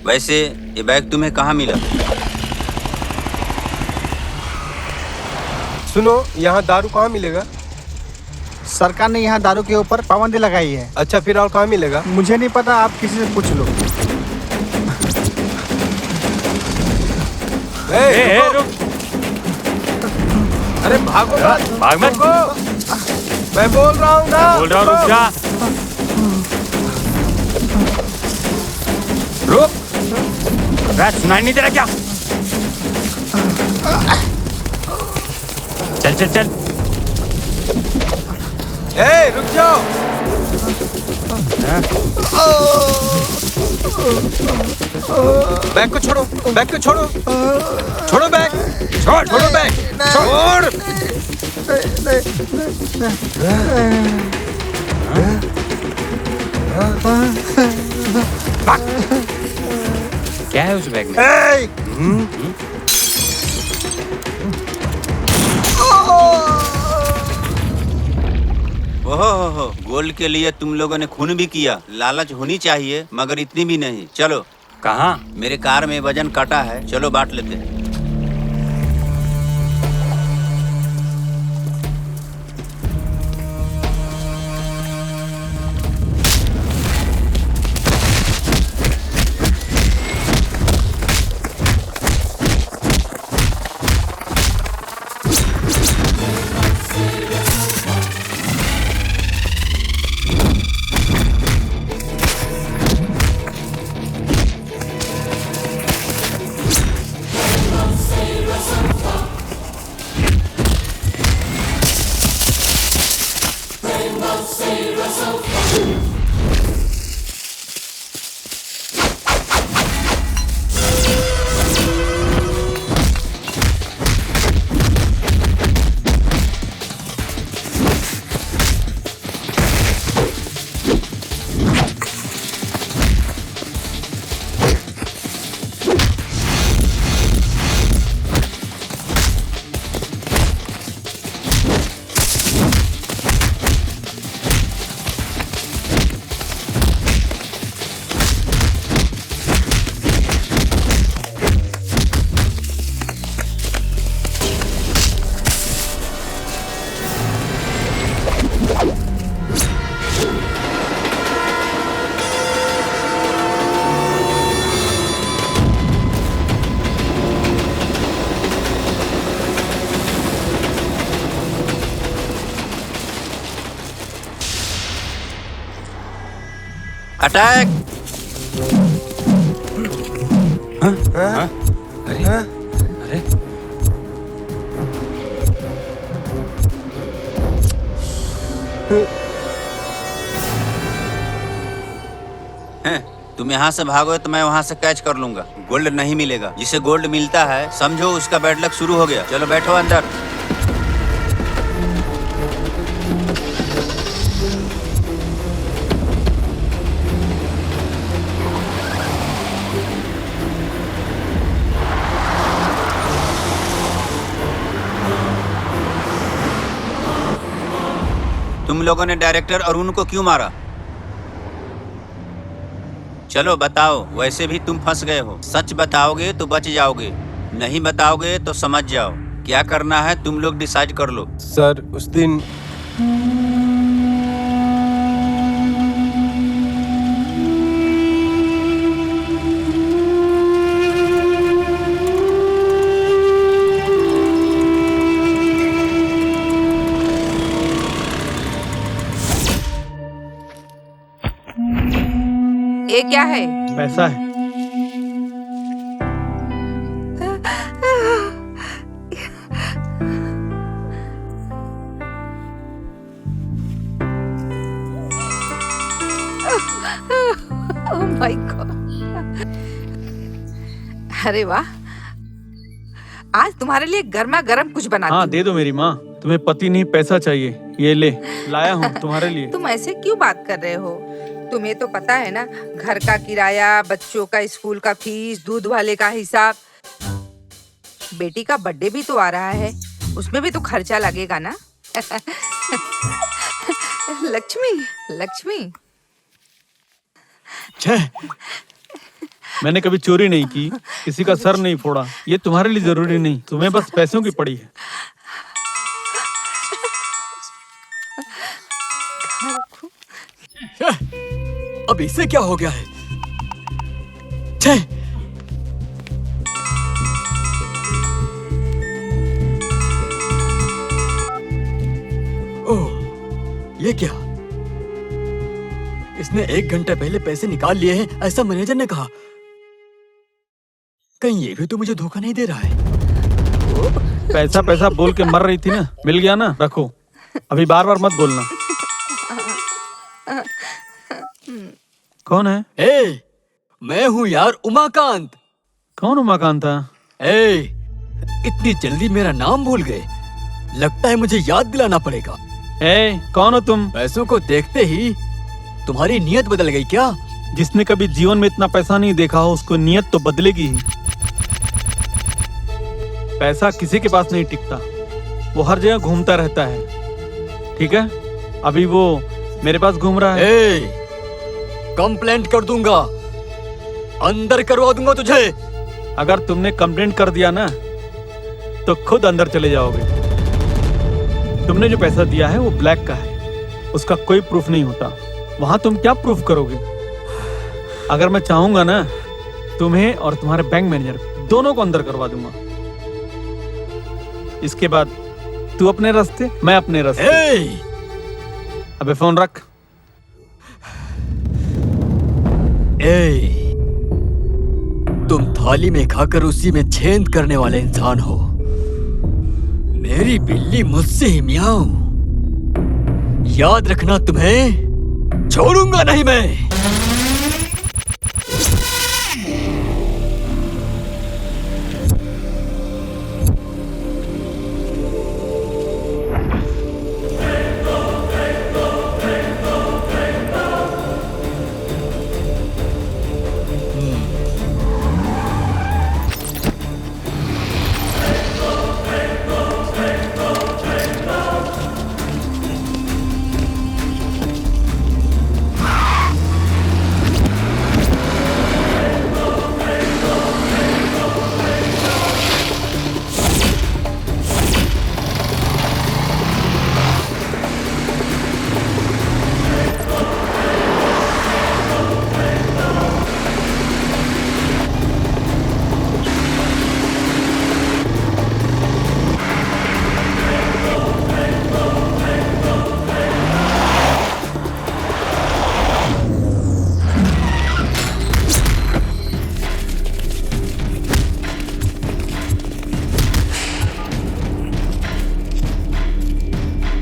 वैसे ये बैग तुम्हें कहाँ मिला? सुनो, यहाँ दारू कहाँ मिलेगा? सरकार ने यहाँ दारू के ऊपर पाबंदी लगाई है। अच्छा फिर और कहाँ मिलेगा? मुझे नहीं पता, आप किसी से पूछ लो। अरे भागो मत, भाग मत। मैं बोल रहा हूँ ना। बोल रहा हूँ रुक जा। रुक। सुनाई नहीं दे रहा क्या? चल चल चल। ए, रुक जाओ। बैग को छोड़ो, बैग को छोड़ो, छोड़ो बैग, छोड़ो बैग, छोड़। क्या है उस बैग में? ओहो, गोल्ड के लिए तुम लोगों ने खून भी किया। लालच होनी चाहिए मगर इतनी भी नहीं। चलो। कहाँ? मेरे कार में वजन काटा है, चलो बांट लेते हैं। अटैक! अरे तुम यहाँ से भागो तो मैं वहाँ से कैच कर लूंगा। गोल्ड नहीं मिलेगा। जिसे गोल्ड मिलता है समझो उसका बैड लक शुरू हो गया। चलो बैठो अंदर। तुम लोगों ने डायरेक्टर अरुण को क्यों मारा? चलो बताओ। वैसे भी तुम फंस गए हो। सच बताओगे तो बच जाओगे, नहीं बताओगे तो समझ जाओ। क्या करना है तुम लोग डिसाइड कर लो। सर उस दिन ये क्या है? पैसा है। Oh my God. अरे वाह, आज तुम्हारे लिए गर्मा गर्म कुछ बनाती हाँ हूँ। दे दो मेरी माँ। तुम्हें पति नहीं पैसा चाहिए, ये ले लाया हूँ तुम्हारे लिए। तुम ऐसे क्यों बात कर रहे हो? तुम्हें तो पता है ना, घर का किराया, बच्चों का स्कूल का फीस, दूध वाले का हिसाब। बेटी का बर्थडे भी तो आ रहा है, उसमें भी तो खर्चा लगेगा ना। लक्ष्मी, लक्ष्मी। मैंने कभी चोरी नहीं की, किसी का सर नहीं फोड़ा। ये तुम्हारे लिए जरूरी नहीं, तुम्हें बस पैसों की पड़ी है। अब इसे क्या हो गया है? छे! ओह, ये क्या? इसने 1 घंटे पहले पैसे निकाल लिए हैं, ऐसा मैनेजर ने कहा। कहीं ये भी तो मुझे धोखा नहीं दे रहा है। पैसा पैसा बोल के मर रही थी ना, मिल गया ना, रखो। अभी बार बार मत बोलना। कौन है? ए, मैं हूँ यार, उमाकांत। कौन उमाकांत था? ए, इतनी जल्दी मेरा नाम भूल गए? लगता है मुझे याद दिलाना पड़ेगा। ए, कौन हो तुम? पैसों को देखते ही तुम्हारी नियत बदल गई क्या? जिसने कभी जीवन में इतना पैसा नहीं देखा हो उसको नियत तो बदलेगी ही। पैसा किसी के पास नहीं टिकता, वो हर जगह घूमता रहता है। ठीक है, अभी वो मेरे पास घूम रहा है। कंप्लेंट कर दूंगा, अंदर करवा दूंगा तुझे। अगर तुमने कंप्लेंट कर दिया ना तो खुद अंदर चले जाओगे। तुमने जो पैसा दिया है वो ब्लैक का है, उसका कोई प्रूफ नहीं होता। वहां तुम क्या प्रूफ करोगे? अगर मैं चाहूंगा ना, तुम्हें और तुम्हारे बैंक मैनेजर दोनों को अंदर करवा दूंगा। इसके बाद तू अपने रास्ते, मैं अपने रास्ते। अबे फोन रख। तुम थाली में खाकर उसी में छेद करने वाले इंसान हो। मेरी बिल्ली मुझसे ही मियाऊं। याद रखना, तुम्हें छोड़ूंगा नहीं मैं।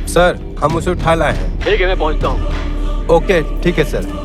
सर, हम उसे उठा लाए हैं। ठीक है, मैं पहुंचता हूँ। ओके, ठीक है सर।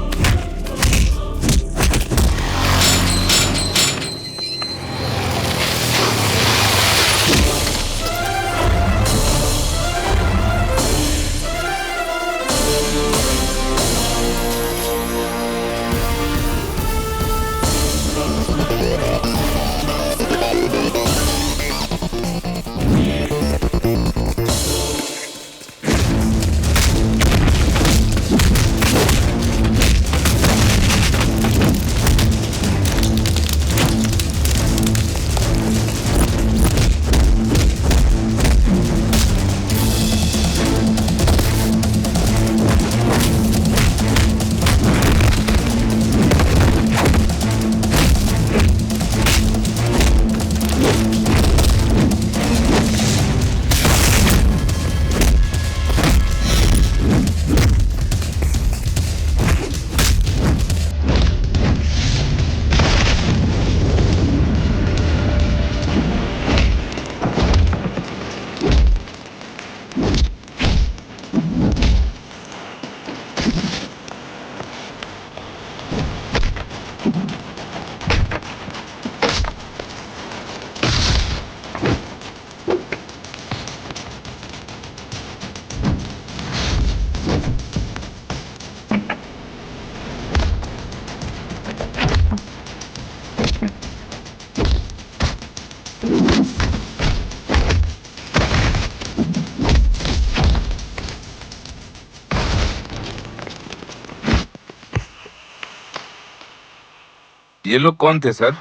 ये लोग कौन थे सर?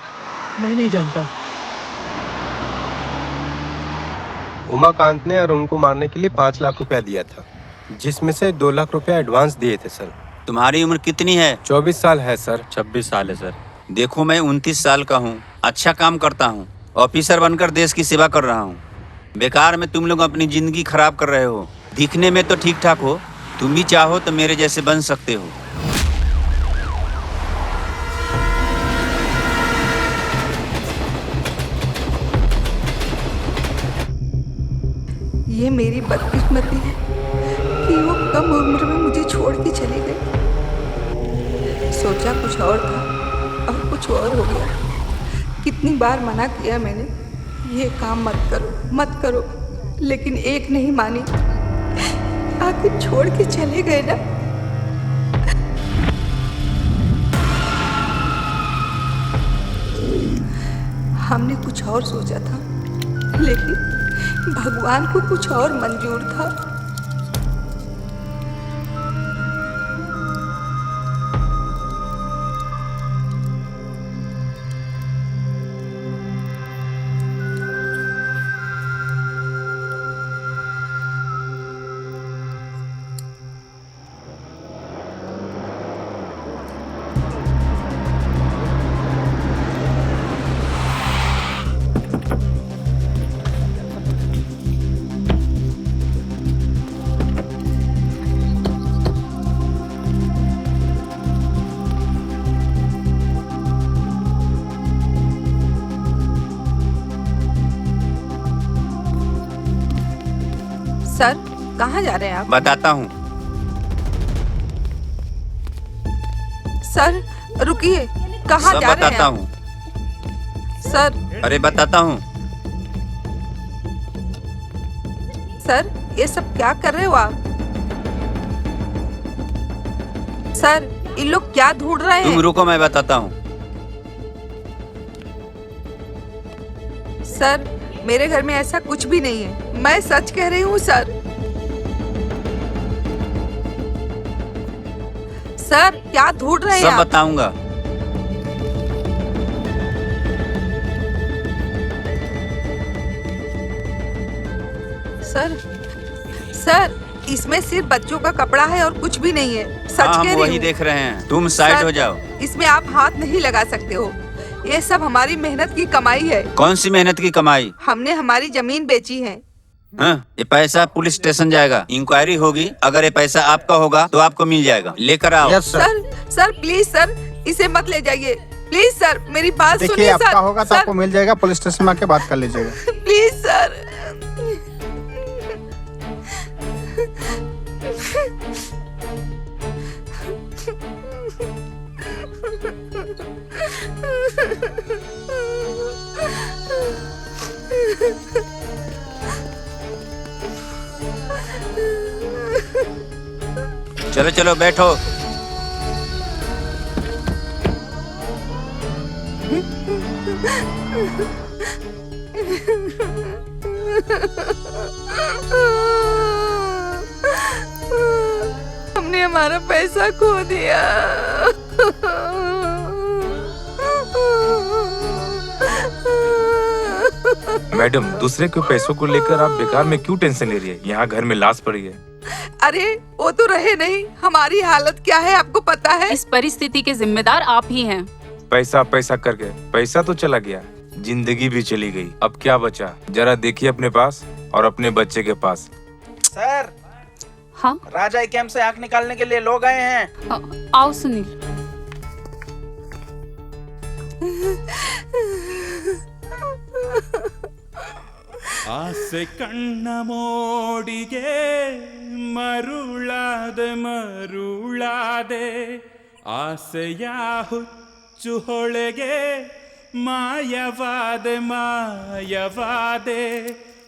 मैं नहीं जानता। उमाकांत ने अरुण को मारने के लिए 5 लाख रुपया दिया था, जिसमें से 2 लाख रुपया एडवांस दिए थे सर। तुम्हारी उम्र कितनी है? 24 साल है सर। 26 साल है सर। देखो, मैं 29 साल का हूँ, अच्छा काम करता हूँ, ऑफिसर बनकर देश की सेवा कर रहा हूँ। बेकार में तुम लोग अपनी जिंदगी खराब कर रहे हो। दिखने में तो ठीक ठाक हो, तुम भी चाहो तो मेरे जैसे बन सकते हो। ये मेरी बदकिस्मती है कि वो कम उम्र में मुझे छोड़ के चली गई। सोचा कुछ और था और कुछ और हो गया। कितनी बार मना किया मैंने, ये काम मत करो, लेकिन एक नहीं मानी। आखिर छोड़ के चले गए ना। हमने कुछ और सोचा था, लेकिन भगवान को कुछ और मंजूर था। सर, कहाँ जा रहे हैं आप? बताता हूँ। सर रुकिए, कहाँ सब जा रहे हैं बताता आप? हूँ। सर, अरे बताता हूँ। सर ये सब क्या कर रहे हो आप? सर इन लोग क्या ढूंढ रहे तुम हैं? रुको, मैं बताता हूँ। सर मेरे घर में ऐसा कुछ भी नहीं है, मैं सच कह रही हूँ सर। सर क्या ढूंढ रहे हैं सब आप? बताऊंगा। सर इसमें सिर्फ बच्चों का कपड़ा है और कुछ भी नहीं है, सच हाँ, कह हम रही वही हूँ। देख रहे हैं, तुम साइड सर, हो जाओ। इसमें आप हाथ नहीं लगा सकते हो, ये सब हमारी मेहनत की कमाई है। कौन सी मेहनत की कमाई? हमने हमारी जमीन बेची है। हाँ, ये पैसा पुलिस स्टेशन जाएगा, इंक्वायरी होगी। अगर ये पैसा आपका होगा तो आपको मिल जाएगा, लेकर आओ। सर प्लीज सर, इसे मत ले जाइए प्लीज सर, मेरी बात देखिए सुनिए आपका सर। होगा तो आपको मिल जाएगा, पुलिस स्टेशन में आके बात कर लीजिएगा। Please sir. चलो चलो बैठो। हमने हमारा पैसा खो दिया। मैडम, दूसरे के पैसों को लेकर आप बेकार में क्यों टेंशन ले रही है? यहाँ घर में लाश पड़ी है। अरे वो तो रहे नहीं, हमारी हालत क्या है आपको पता है? इस परिस्थिति के जिम्मेदार आप ही हैं। पैसा पैसा करके पैसा तो चला गया, जिंदगी भी चली गई। अब क्या बचा? जरा देखिए अपने पास और अपने बच्चे के पास। सर, हाँ राजा कैंप से आंख निकालने के लिए लोग आए हैं। आओ सुनील। ಆಸೆ ಕಣ್ಣ ಮೋಡಿಗೆ ಮರುಳಾದೆ ಆಸೆಯ ಹುಚ್ಚು ಹೊಳೆಗೆ ಮಾಯವಾದೆ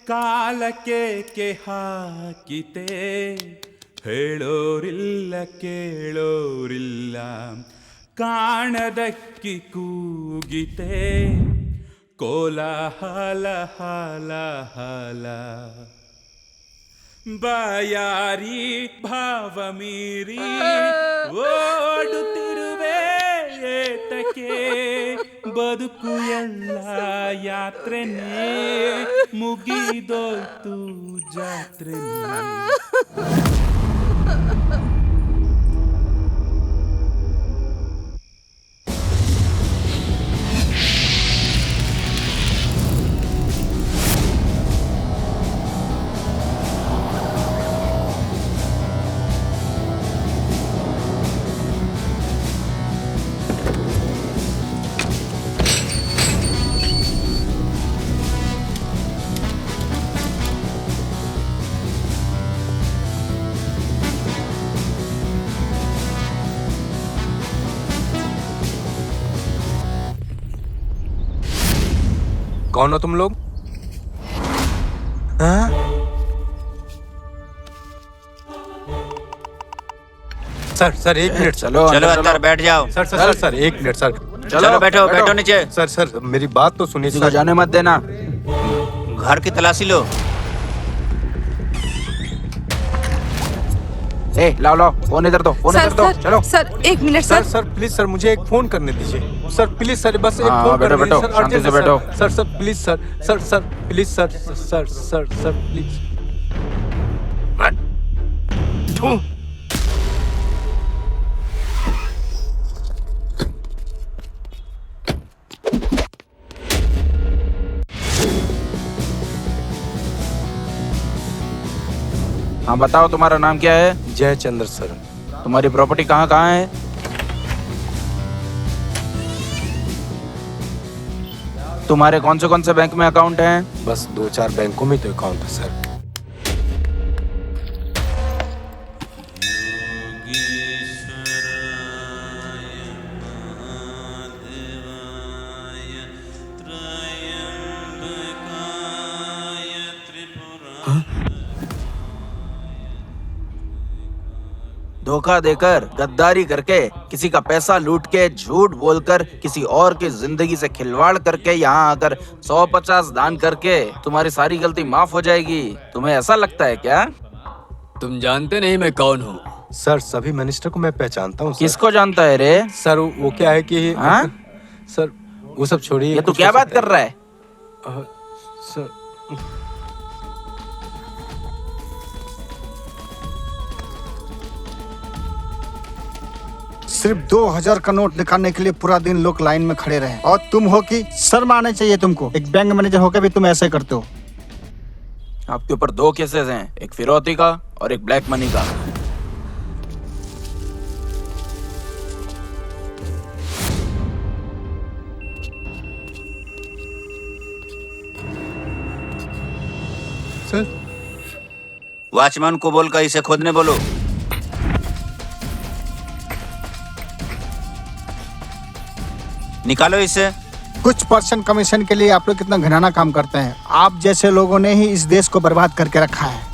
ಕಾಲಕ್ಕೆ ಹಾಕಿತೆ ಹೇಳೋರಿಲ್ಲ ಕೇಳೋರಿಲ್ಲ ಕಾಣದಕ್ಕಿ ಕೂಗಿತೆ ಕೋಲಾಹಲ ಹಾಲ ಹಾಲ ಬಾಯಾರಿ ಭಾವ ಮೀರಿ ಓಡುತ್ತಿರುವೆ ಏತಕ್ಕೆ ಬದುಕು ಎಲ್ಲ ಯಾತ್ರೆನೇ ಮುಗಿದೋಯ್ತು ಜಾತ್ರೆನೇ कौन हो तुम लोग? हाँ? सर एक मिनट। चलो अंदर बैठ जाओ। सर एक मिनट सर। चलो बैठो नीचे। सर मेरी बात तो सुनिए। सर जाने मत देना। घर की तलाशी लो। लाओ फोन इधर दो, फोन इधर दो। चलो सर एक minute sir. Sir please sir मुझे एक फोन करने दीजिए। सर प्लीज सर बस एक फोन बैठो करने बैठो, शांति से बैठो। Sir please sir please sir please. हाँ बताओ, तुम्हारा नाम क्या है? जयचंद्र सर। तुम्हारी प्रॉपर्टी कहाँ कहाँ है? तुम्हारे कौन से बैंक में अकाउंट हैं? बस 2-4 बैंकों में तो अकाउंट है सर। धोखा देकर, गद्दारी करके, किसी का पैसा लूट के, झूठ बोलकर, किसी और की जिंदगी से खिलवाड़ करके यहाँ आकर 150 दान करके तुम्हारी सारी गलती माफ हो जाएगी। तुम्हें ऐसा लगता है क्या? तुम जानते नहीं मैं कौन हूँ? सर सभी मिनिस्टर को मैं पहचानता हूँ। किसको जानता है रे? सर वो क्या है कि सर वो सब छोड़िए। ये तू क्या बात कर रहा है? सर सिर्फ 2000 का नोट निकालने के लिए पूरा दिन लोग लाइन में खड़े रहे और तुम हो कि शर्म आना चाहिए तुमको। एक बैंक मैनेजर होकर भी तुम ऐसे करते हो। आपके ऊपर 2 केसेस हैं, एक फिरौती का और एक ब्लैक मनी का। सर वॉचमैन को बोलकर इसे खोदने बोलो। निकालो इसे। कुछ % कमीशन के लिए आप लोग कितना घिनौना काम करते हैं। आप जैसे लोगों ने ही इस देश को बर्बाद करके रखा है।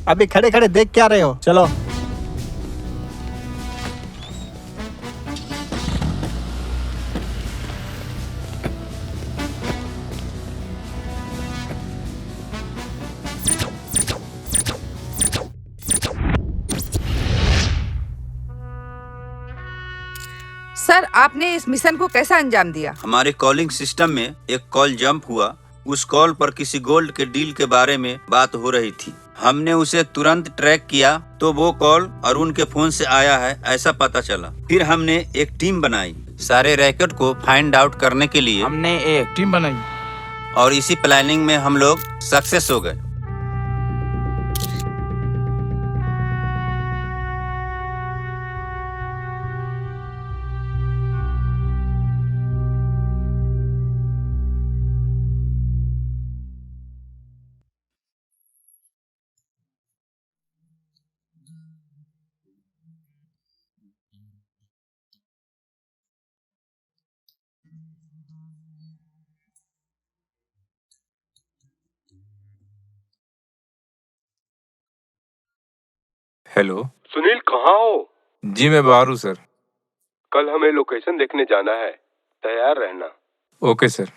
अभी खड़े खड़े देख क्या रहे हो? चलो। सर आपने इस मिशन को कैसा अंजाम दिया? हमारे कॉलिंग सिस्टम में एक कॉल जंप हुआ। उस कॉल पर किसी गोल्ड के डील के बारे में बात हो रही थी। हमने उसे तुरंत ट्रैक किया तो वो कॉल अरुण के फोन से आया है ऐसा पता चला। फिर हमने एक टीम बनाई सारे रैकेट को फाइंड आउट करने के लिए। हमने एक टीम बनाई और इसी प्लानिंग में हम लोग सक्सेस हो गए। हेलो सुनील, कहाँ हो? जी मैं बाहर हूँ सर। कल हमें लोकेशन देखने जाना है, तैयार रहना। Okay sir.